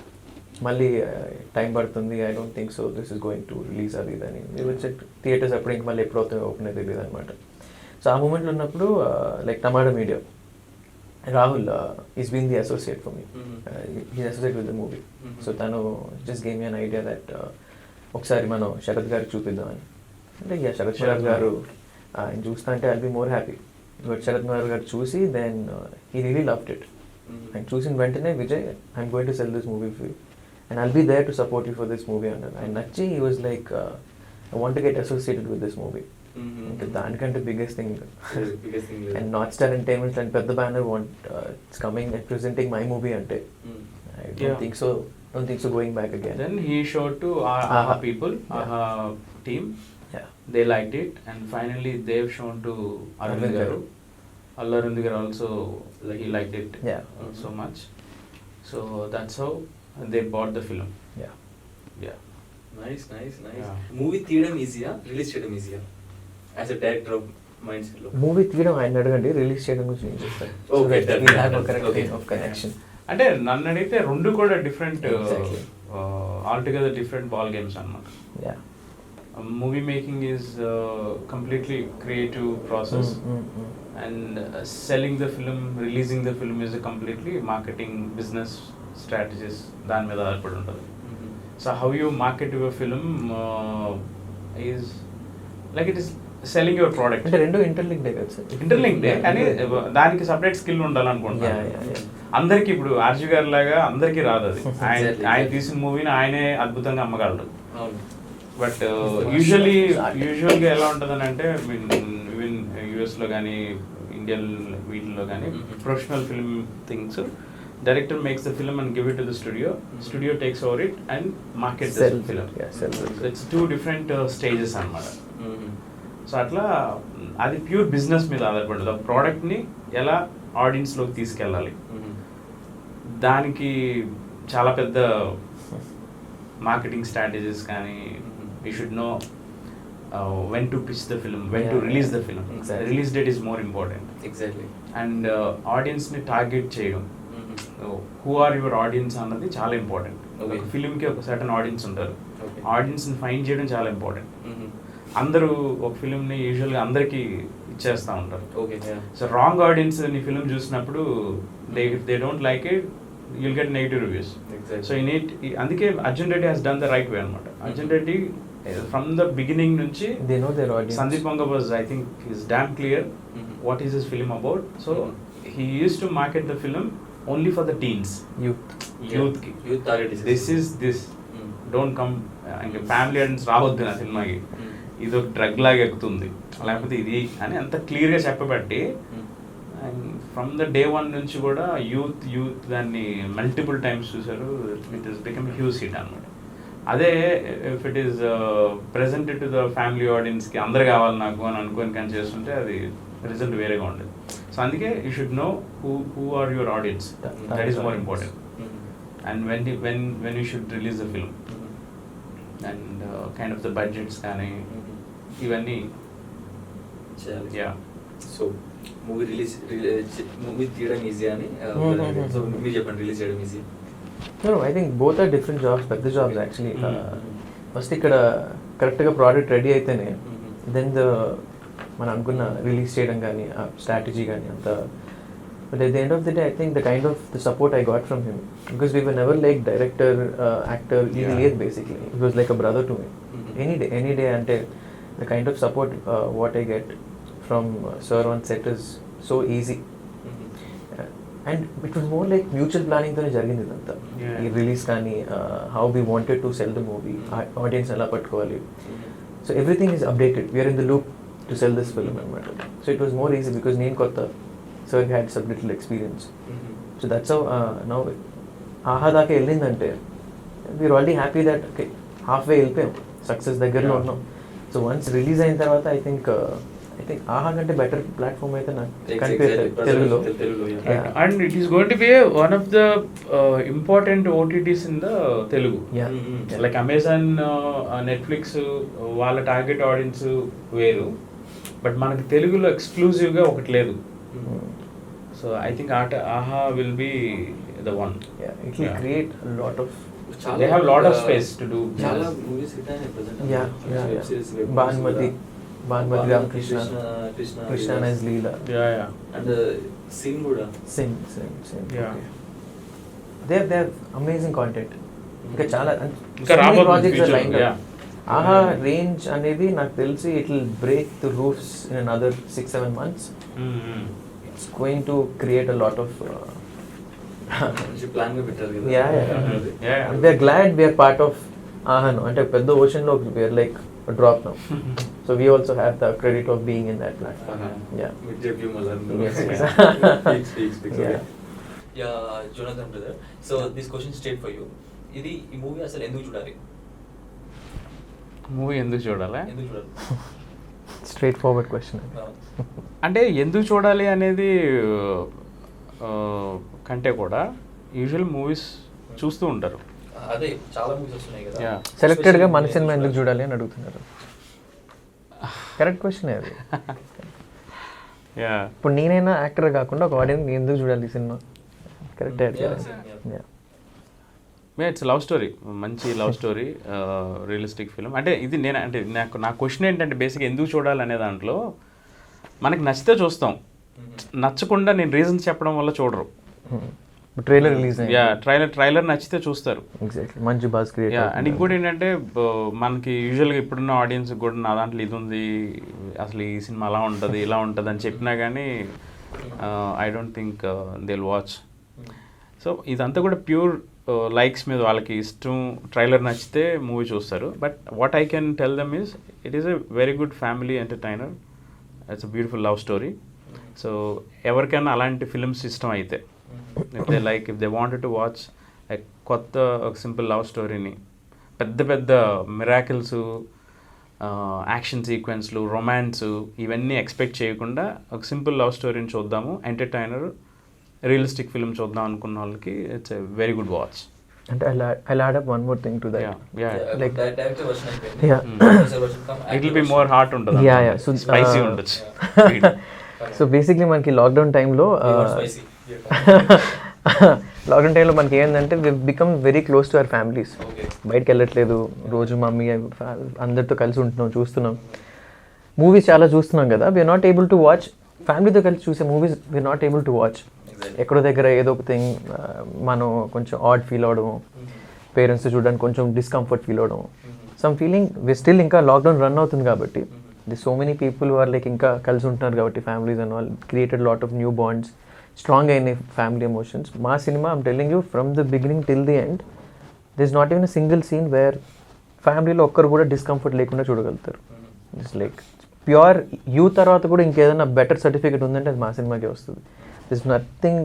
మళ్ళీ టైం పడుతుంది, I don't think so this is going to release అది ఇదని. థియేటర్స్ అప్పుడు ఇంక మళ్ళీ ఎప్పుడు అవుతాయో ఓపెన్ అయితే తెలియదు అనమాట. సో ఆ మూమెంట్లో ఉన్నప్పుడు like Tamada media, Rahul is been the associate for me, he associate with the movie. So తను just gave me an idea that ఒకసారి మనం శరత్ గారికి చూపిద్దామని. అంటే ఇక శరత్ గారు ఆయన చూస్తా అంటే I'll be more happy. But Sarath గారు చూసి then he really loved it. ఆయన చూసిన వెంటనే Vijay I'm going to sell this movie for you and I'll be there to support you for this movie అన్నారు. ఆయన నచ్చి he was like I want to get associated with this movie. ఇంకా దానికంటే biggest thing. And North Star Entertainments and పెద్ద banner want it's coming and presenting my movie అంటే I don't think so going back again. Then he showed to AHA people, AHA team. They liked it and finally they've shown to Arvind garu. Arvind garu also he liked it so much. So that's how they bought the film. Yeah. Nice. Movie తీయడం ఈజీయా, release చేయడం ఈజీయా? As a director of mindset లో movie తీయడం ఆయన అడగండి, release చేయడం గురించి నేను చెప్తాను. Okay, connection. అంటే నన్ను అడిగితే రెండు కూడా different, Exactly. Altogether different ball games అన్నమాట. Yeah movie making is completely creative process, and selling the film, releasing the film is completely marketing, business strategies దాని మీద ఆధారపడి ఉంటుంది. So how you market your film is like it is selling your product. అంటే రెండు ఇంటర్లింక్డే కదా sir. ఇంటర్లింక్డే, కానీ దానికి separate skill ఉండాలనుకుంటున్నాను. అందరికి ఇప్పుడు ఆర్జీ గారి లాగా అందరికీ రాదు అది. ఆయన తీసిన మూవీని ఆయనే అద్భుతంగా అమ్మగలరు. బట్ యూజువల్గా ఎలా ఉంటుందని అంటే ఈవెన్ యూఎస్లో కానీ ఇండియన్ వీటిల్లో కానీ professional film things, director makes the film and give it to the studio takes over it and market the film. It's 2 different stages అన్నమాట. సో అట్లా అది ప్యూర్ బిజినెస్ మీద ఆధారపడుతుంది. ఆ ప్రోడక్ట్ని ఎలా ఆడియన్స్లోకి తీసుకెళ్ళాలి, దానికి చాలా పెద్ద మార్కెటింగ్ స్ట్రాటజీస్ కానీ, you should no when to pitch the film, when to release the film. Release date is more important. Exactly. And ఆడియన్స్ని టార్గెట్ చేయడం, హూ ఆర్ యువర్ ఆడియన్స్ అన్నది చాలా ఇంపార్టెంట్. ఒక ఫిల్మ్కి ఒక సర్టన్ ఆడియన్స్ ఉంటారు, ఆడియన్స్ని ఫైండ్ చేయడం చాలా ఇంపార్టెంట్. అందరూ ఒక ఫిల్మ్ని యూజువల్గా అందరికీ ఇచ్చేస్తూ ఉంటారు. సో రాంగ్ ఆడియన్స్ నీ ఫిల్మ్ చూసినప్పుడు they don't like it, you'll get negative reviews. So ఈ నీట్, అందుకే Arjun Reddy has done the right way అనమాట. Arjun Reddy from the beginning నుంచి Sandeep Vanga was, I think is damn clear what is his film about. So he uses to market the film only for the teens, యూత్కి. This is this, don't come, ఇంకా family audience రావద్దు నా సినిమాకి, ఇది ఒక drug లాగా ఎక్కుతుంది, లేకపోతే ఇది అని అంత క్లియర్గా చెప్పబట్టి ఫ్రమ్ ద డే 1 నుంచి కూడా యూత్ దాన్ని మల్టిపుల్ టైమ్స్ చూసారు. It is become huge hit అనమాట. అదే if it is presented to the family ఆడియన్స్కి అందరు కావాలి నాకు అని అనుకొని కానీ చేస్తుంటే అది రిజల్ట్ వేరేగా ఉండదు. సో అందుకే you should know who are your audience, that is more important. And when you should release the film and kind of the budgets కానీ ఇవన్నీ. యా. సో మూవీ తీయడం ఈజీ అని, సో మీరు చెప్పండి, రిలీజ్ చేయడం easy? I think both are different jobs, పెద్ద jobs actually. First ఇక్కడ కరెక్ట్గా ప్రోడక్ట్ రెడీ అయితేనే దెన్ మనం అనుకున్న రిలీజ్ చేయడం కానీ ఆ స్ట్రాటజీ కానీ అంత. But at the end of the day I think the kind of the support I got from him, because we were never like director, actor, ఇది లేదు basically. It was like a brother to me. Any day అంటే the kind of support what I get from sir on set is so easy. And it was more like mutual planning tone jarigindi idantha. Ee release kaani, how we wanted to sell the movie, audience ela pattukovali, so everything is updated. We are in the loop to sell this film anamata. So it was more easy because nenu kotta, sir had some little experience. So that's how now aha daaka ellindante we are already happy that okay, halfway వెళ్ళిపోయాం, success దగ్గరలో ఉన్నాం. So once release అయిన తర్వాత I think ఆహా కంటే better platform అయితే నాకు కనిపిస్తుంది తెలుగులో. And it is going to be one of the important OTTs in the Telugu. Like Amazon, Netflix వాళ్ళ టార్గెట్ ఆడియన్స్ వేరు, బట్ మనకి తెలుగులో ఎక్స్క్లూజివ్గా ఒకటి లేదు. So I think Aha will be the one. It will create lot of, they have lot of space to do. చాలా movies hit అయినాయి present. Bhanumathi Krishna నైజ్ లీలా, అండ్ సింగ్ కూడా. Sin they have amazing content. ఇంకా చాలా projects are lined up. Aha range అనేది నాకు తెలిసి it will break the roofs in another 6-7 months. It's going to create a lot of plan గా పెట్టారు కదా. we are glad we are part of Ahano. అంటే పెద్ద ఓషన్ లో we are like a drop now. So we also have the credit of being in that platform. With debut Malan. Jonathan brother, so this question straight for you. ఇది ఈ movie అసలు ఎందుకు చూడాలి? Movie ఎందుకు చూడాలి? Straight forward question. అంటే ఎందుకు చూడాలి అనేది కంటే కూడా యూజువల్ మూవీస్ చూస్తూ ఉంటారు. అదే చాలా మూవీస్ వస్తున్నాయి కదా, సెలెక్టెడ్గా మన సినిమా ఎందుకు చూడాలి అని అడుగుతున్నారు. కరెక్ట్ క్వశ్చన్ అది. ఇప్పుడు నేనైనా యాక్టర్ కాకుండా ఒక ఆడియన్స్ ఎందుకు చూడాలి ఈ సినిమా, కరెక్టే ఇట్స్ లవ్ స్టోరీ, మంచి లవ్ స్టోరీ, రియలిస్టిక్ ఫిలిం. అంటే ఇది నేను అంటే నా క్వశ్చన్ ఏంటంటే బేసిక్గా ఎందుకు చూడాలనే దాంట్లో మనకి నచ్చితే చూస్తాం, నచ్చకుండా నేను రీజన్స్ చెప్పడం వల్ల చూడరు. ట్రైలర్ రిలీజ్ ట్రైలర్ నచ్చితే చూస్తారు. ఎగ్జాక్ట్లీ, మంచి బజ్ క్రియేట్. అండ్ ఇంకోటి ఏంటంటే మనకి యూజువల్గా ఇప్పుడున్న ఆడియన్స్ కూడా నా దాంట్లో ఇది ఉంది, అసలు ఈ సినిమా అలా ఉంటుంది ఇలా ఉంటుంది అని చెప్పినా కానీ I don't think they will watch. So ఇదంతా కూడా ప్యూర్ లైక్స్ మీద, వాళ్ళకి ఇష్టం, ట్రైలర్ నచ్చితే మూవీ చూస్తారు. But what I can tell them is it is a very good family entertainer. It's a beautiful love story. So ఎవరికైనా అలాంటి films ఇష్టం అయితే, if they wanted to watch కొత్త ఒక సింపుల్ లవ్ స్టోరీని, పెద్ద పెద్ద మిరాకిల్స్, యాక్షన్ సీక్వెన్స్లు, రొమాన్స్ ఇవన్నీ ఎక్స్పెక్ట్ చేయకుండా ఒక సింపుల్ లవ్ స్టోరీని చూద్దాము, ఎంటర్టైనర్ రియలిస్టిక్ ఫిల్మ్ చూద్దాం అనుకున్న వాళ్ళకి it's a very good watch. అంటే I'll add up one more thing to that. Like director version it will be more hot ఉంటుంది. So స్పైసీ ఉండొచ్చు. సో బేసిక్లీ మనకి లాక్డౌన్ టైంలో మనకి ఏంటంటే we become very close to our families. బయటకు వెళ్ళట్లేదు, రోజు మమ్మీ అందరితో కలిసి ఉంటున్నాం, చూస్తున్నాం మూవీస్ చాలా చూస్తున్నాం కదా. We're not able to watch ఫ్యామిలీతో కలిసి చూసే movies, we're not able to watch. ఎక్కడో దగ్గర ఏదో ఒక థింగ్ మనం కొంచెం ఆడ్ ఫీల్ అవడం, పేరెంట్స్ చూడడానికి కొంచెం డిస్కంఫర్ట్ ఫీల్ అవడం, సమ్ ఫీలింగ్ వి స్టిల్ ఇంకా లాక్డౌన్ రన్ అవుతుంది కాబట్టి the so many people are like ఇంకా కలిసి ఉంటున్నారు కాబట్టి families and all created lot of new bonds, strong అయిన ఫ్యామిలీ ఎమోషన్స్. మా సినిమా I'm telling you from the beginning till the end this is not even a single scene where ఫ్యామిలీలో ఒక్కరు కూడా డిస్కంఫర్ట్ లేకుండా చూడగలుగుతారు. It's like pure you. తర్వాత కూడా ఇంకేదైనా బెటర్ సర్టిఫికేట్ ఉందంటే అది మా సినిమాకే వస్తుంది. This nothing,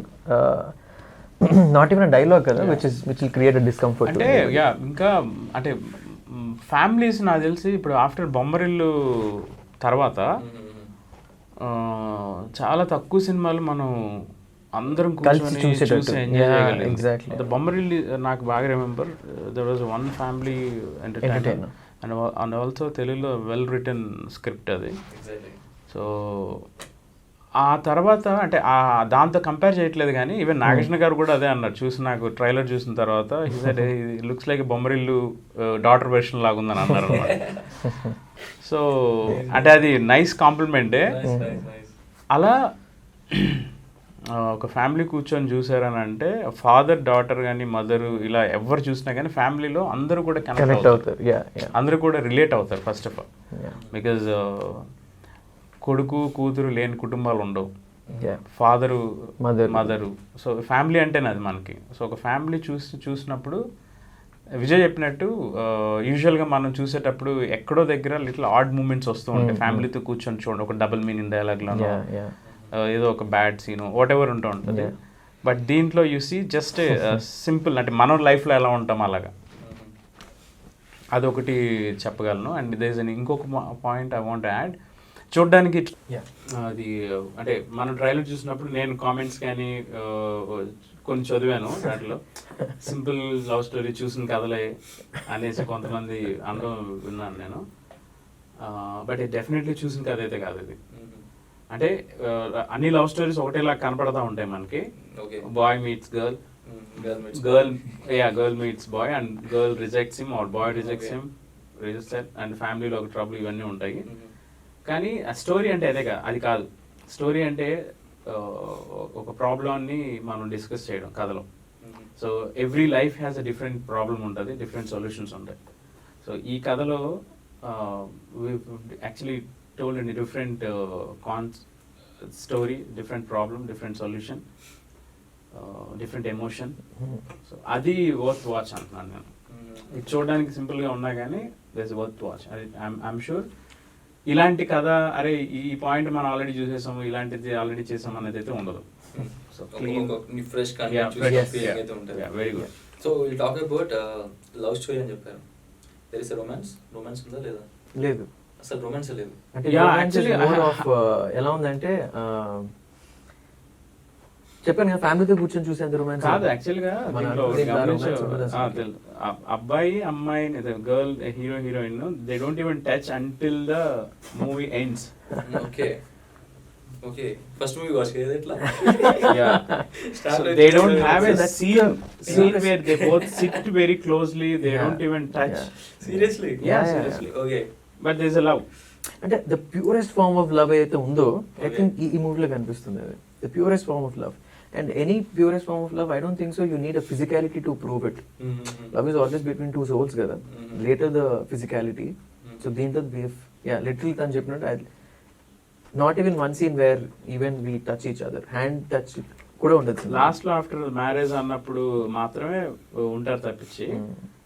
not even dialogue కదా which will create a discomfort. అంటే ఇంకా అంటే ఫ్యామిలీస్ నాకు తెలిసి ఇప్పుడు ఆఫ్టర్ బొమ్మరిల్లు తర్వాత చాలా తక్కువ సినిమాలు మనం అందరం కూర్చొని చూసి ఎంజాయ్ చేయగలిగాం. ఎగ్జాక్ట్లీ. బొమ్మరిల్లు నాకు బాగా remember, there was one family entertainer and also తెలుగులో వెల్ రిటన్ స్క్రిప్ట్ అది. సో ఆ తర్వాత అంటే దాంతో కంపేర్ చేయట్లేదు కానీ ఈవెన్ నాగేశ్వర గారు కూడా అదే అన్నారు చూసి, నాకు ట్రైలర్ చూసిన తర్వాత he said looks like Bommarillu daughter version లాగా ఉందని అన్నారు అన్నమాట. సో అంటే అది నైస్ కాంప్లిమెంటే. అలా ఒక ఫ్యామిలీ కూర్చొని చూసారని అంటే ఫాదర్ డాటర్ కానీ మదర్ ఇలా ఎవరు చూసినా కానీ ఫ్యామిలీలో అందరూ కూడా కనెక్ట్ అవుతారు, అందరూ కూడా రిలేట్ అవుతారు. ఫస్ట్ ఆఫ్ ఆల్ బికాజ్ కొడుకు కూతురు లేని కుటుంబాలు ఉండవు, ఫాదరు మదరు. సో ఫ్యామిలీ అంటేనే అది మనకి. సో ఒక ఫ్యామిలీ చూసినప్పుడు విజయ్ చెప్పినట్టు యూజువల్గా మనం చూసేటప్పుడు ఎక్కడో దగ్గర లిటిల్ ఆడ్ మూమెంట్స్ వస్తూ ఉంటాయి. ఫ్యామిలీతో కూర్చొని చూడండి, ఒక డబుల్ మీనింగ్ డైలాగ్లోనో ఏదో ఒక బ్యాడ్ సీను వాట్ ఎవర్ ఉంటూ ఉంటుంది. బట్ దీంట్లో యూసీ జస్ట్ సింపుల్ అంటే మనం లైఫ్లో ఎలా ఉంటాం అలాగా, అదొకటి చెప్పగలను. అండ్ దేర్ ఇస్ ఇంకొక పాయింట్ ఐ వాంట్ యాడ్. చూడ్డానికి అది అంటే మనం ట్రైలర్ చూసినప్పుడు నేను కామెంట్స్ కానీ కొన్ని చదివాను, దాంట్లో సింపుల్ లవ్ స్టోరీ చూసిన కథలే అనేసి కొంతమంది అనడం విన్నాను నేను. బట్ డెఫినెట్లీ చూసిన కథ అయితే కాదు ఇది. అంటే అన్ని లవ్ స్టోరీస్ ఒకటేలా కనపడతా ఉంటాయి మనకి. Boy meets girl, girl meets boy and girl rejects him or boy rejects him, register and ఫ్యామిలీలో ఒక ట్రబుల్ ఇవన్నీ ఉంటాయి. కానీ ఆ స్టోరీ అంటే అది కాదు. స్టోరీ అంటే ఒక ప్రాబ్లమ్ని మనం డిస్కస్ చేయడం కథలో. So every life has a different problem ఉంటుంది, డిఫరెంట్ సొల్యూషన్స్ ఉంటాయి. సో ఈ కథలో actually told in different story, different problem, different solution, different emotion. So అది వర్త్ వాచ్ అంటున్నాను నేను. ఇది చూడడానికి సింపుల్గా ఉన్నా కానీ that is worth watch. I'm sure ఇలాంటి కథ అరే ఈ పాయింట్ మనం ఆల్రెడీ చూసేసాము, ఇలాంటిది ఆల్రెడీ చేసాం అనేది అయితే ఉండదు. So fresh very good. So will talk about love story అని చెప్పారు. దేర్ ఇస్ రొమాన్స్ ఉందా లేదా? లేదు, అసలు రొమాన్స్ లేదు. అంటే యాక్చువల్లీ ఎలా ఉందంటే చెప్పాను కదా ఫ్యామిలీతో కూర్చొని చూసేంత రొమాన్స్ కాదు. యాక్చువల్గా అబ్బాయి అమ్మాయిని girl hero heroine they don't even touch until the movie ends. Okay. Okay first movie watch చేయలేదు ఎట్లా Yeah. Start So with- they don't have a That's scene the- where they both sit very closely. They Yeah. don't even touch. Yeah. Seriously Yeah, Yeah. seriously. Okay But there's a love. అంటే the purest form of love ఏదైతే ఉందో I Okay. Think ఈ మూవీలో కనిపిస్తుంది అది the purest form of love and any purest form of love I don't think so you need a physicality to prove it love is always between two souls కదా later the physicality so దీంతో little తను చెప్పినట్టు not even one scene where even we touch each other hand touch కూడా ఉండదు last లో after marriage అన్నప్పుడు మాత్రమే ఉంటారు తప్పించి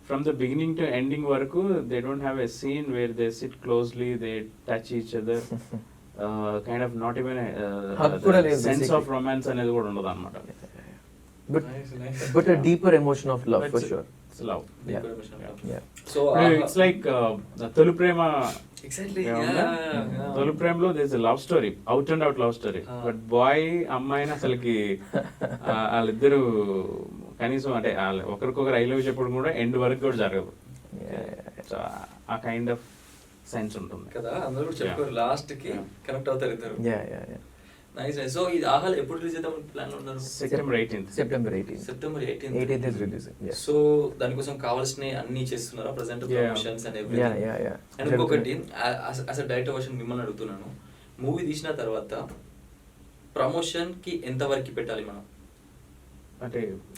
from the beginning to ending వరకు they don't have a scene where they sit closely they touch each other kind of not even Hug కూడా లేదు, సెన్స్ basically. ఆఫ్ రొమాన్స్ అనేది కూడా ఉండదు అనమాట. But a deeper emotion of love for sure love. So it's like తొలి ప్రేమ. Exactly ఏమన్నా? తొలి ప్రేమలో this love story, out and out love story. But boy అమ్మాయిని అసలుకి వాళ్ళిద్దరు కనీసం అంటే ఒకరికొకరు ఐ లవ్ చెప్పడం కూడా ఎండ్ వరకు కూడా జరగదు. So, ఆ కైండ్ ఆఫ్ సెన్స్ ఉంటుంది కదా అందరూ కూడా చెప్పుకోరు లాస్ట్ కి కనెక్ట్ అవుతారు ఇద్దరు. Nice nice. సో ఇది ఆహాల్ ఎప్పుడు రిలీజ్ చేద్దాం ప్లాన్ ఉన్నారు? September 18th. September 18th. September 18th. 18th is releasing. Yeah. So దానికోసం కావాల్సిన అన్ని చేస్తున్నారా present Yeah. Promotions and Yeah, everything? yeah, yeah. And ఇంకొకటి యాజ్ అ డైరెక్టర్ వర్షన్ మిమ్మల్ని అడుగుతున్నాను, మూవీ తీసిన తర్వాత ప్రమోషన్ కి ఎంత వరకు పెట్టాలి మనం?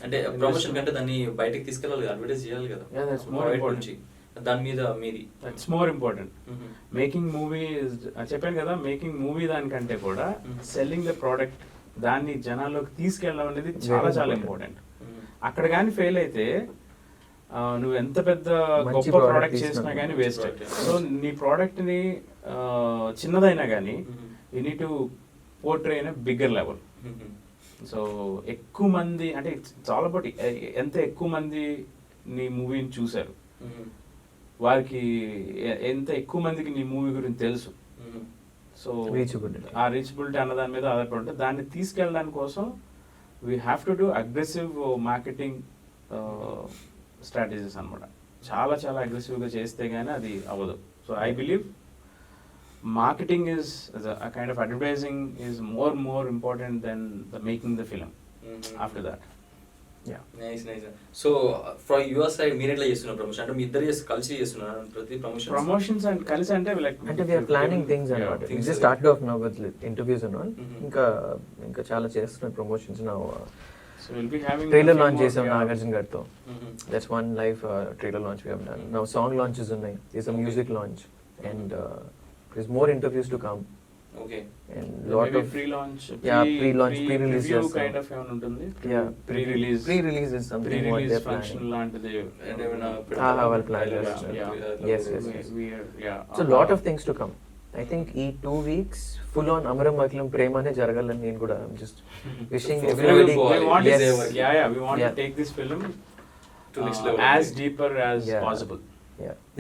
అంటే ప్రమోషన్ కంటే దాన్ని బయటకి తీసుకెళ్ళాలి కదా, అడ్వర్టైజ్ చేయాలి కదా. Yeah, that's more బయట important. నుంచి. దాని మీద మీది that's more important. Making movie చెప్పాను కదా, మేకింగ్ మూవీ దానికంటే కూడా సెల్లింగ్ ద ప్రోడక్ట్, దాన్ని జనాల్లోకి తీసుకెళ్ళడం అనేది చాలా చాలా ఇంపార్టెంట్. అక్కడ కానీ ఫెయిల్ అయితే నువ్వు ఎంత పెద్ద మంచి గొప్ప product ప్రోడక్ట్ తీసినా. చేసినా కానీ వేస్ట్. సో నీ ప్రోడక్ట్ ని చిన్నదైనా కానీ you need to portray in bigger level. So ఎక్కువ మంది అంటే చాలా బట్టి ఎంత ఎక్కువ మంది నీ మూవీని చూశారు, వారికి ఎంత ఎక్కువ మందికి నీ మూవీ గురించి తెలుసు. So Reachability. ఆ రీచబిలిటీ అన్న దాని మీద ఆధారపడి ఉంటుంది. దాన్ని తీసుకెళ్ళడానికి కోసం we have to do aggressive marketing strategies అనమాట. చాలా చాలా అగ్రెసివ్గా చేస్తే కానీ అది అవ్వదు. So I believe marketing is a kind of advertising is more important than the making the film after that. Yeah. Nice nice. So from your side మీరు ఎట్లా చేస్తున్నారు ప్రమోషన్? అంటే మీ ఇద్దరు కలిసి చేస్తున్నారు ప్రతి ప్రమోషన్? ప్రమోషన్స్ అండ్ కలిసి అంటే like అంటే వీఆర్ ప్లానింగ్ థింగ్స్ అన్నమాట. things just start off now with interviews and all. ఇంకా చాలా చేస్తున్నాం promotions now. So we'll be having trailer a few launch more, చేసాం yeah. నాగార్జున గారితో. That's one live trailer launch we have done. Now song launches ఉన్నాయి. There is music launch and there is more interviews to come. Okay. And Maybe lot of pre-launch, pre-launch, pre-release preview చేస్తాం. kind of ఏమైనా ఉంటుంది. Yeah, pre-release pre-release is something what pre-release they're function planning. లాంటిది. And ఏమైనా వాళ్ళు plan Yeah, చేస్తున్నారు. yeah. Yes, yes, We- yes. we are, yeah. So lot of things to come. I think ఈ 2 weeks full on amaram అఖిలం ప్రేమనే జరగాలని నేను కూడా just wishing We everybody. want Yes. we want Yeah. to take this film To next level. as deeper as Yeah. possible.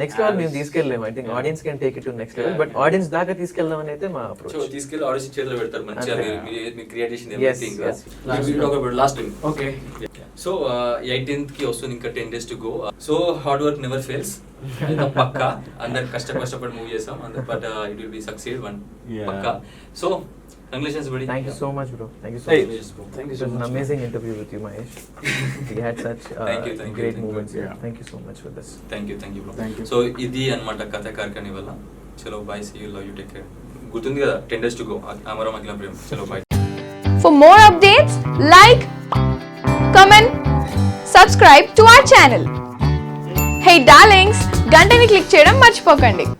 Next level మేము తీసుకెళ్ళలేము. I think Yeah. Audience can take it to next level, Yeah. But audience దాకా తీసుకెళ్దాం అని అయితే మా so approach. తీసుకెళ్ళి audition చేతిలో పెడతారు మంచిగా. అంతే. మీరు క్రియేట్ చేసింది Yes, everything. yes. Last time. Okay. So 18th కి వస్తుంది, ఇంకా 10 days టు గో. So hard work never fails. పక్కా అందరు కష్టపడి మూవ్ చేసాం అందరు, but it will be succeed one Yeah. పక్కా. So congratulations buddy. Thank you so much bro. Thank you so Hey. Much. Thank you It so was an much. amazing interview with you, Mahesh. We had such Thank you, thank you, great thank you. moments. Yeah. Thank you so much for this. Thank you bro. Thank you. So ఇది అన్నమాట కథ కార్కని వల్ల. చలో bye, see you, love you, take care. గుర్తుంది కదా 10 days to go అమరం అఖిలం ప్రేమ. చలో bye. For more updates, like, comment, subscribe to our channel. Hey darlings, గంటని click చేయడం మర్చిపోకండి.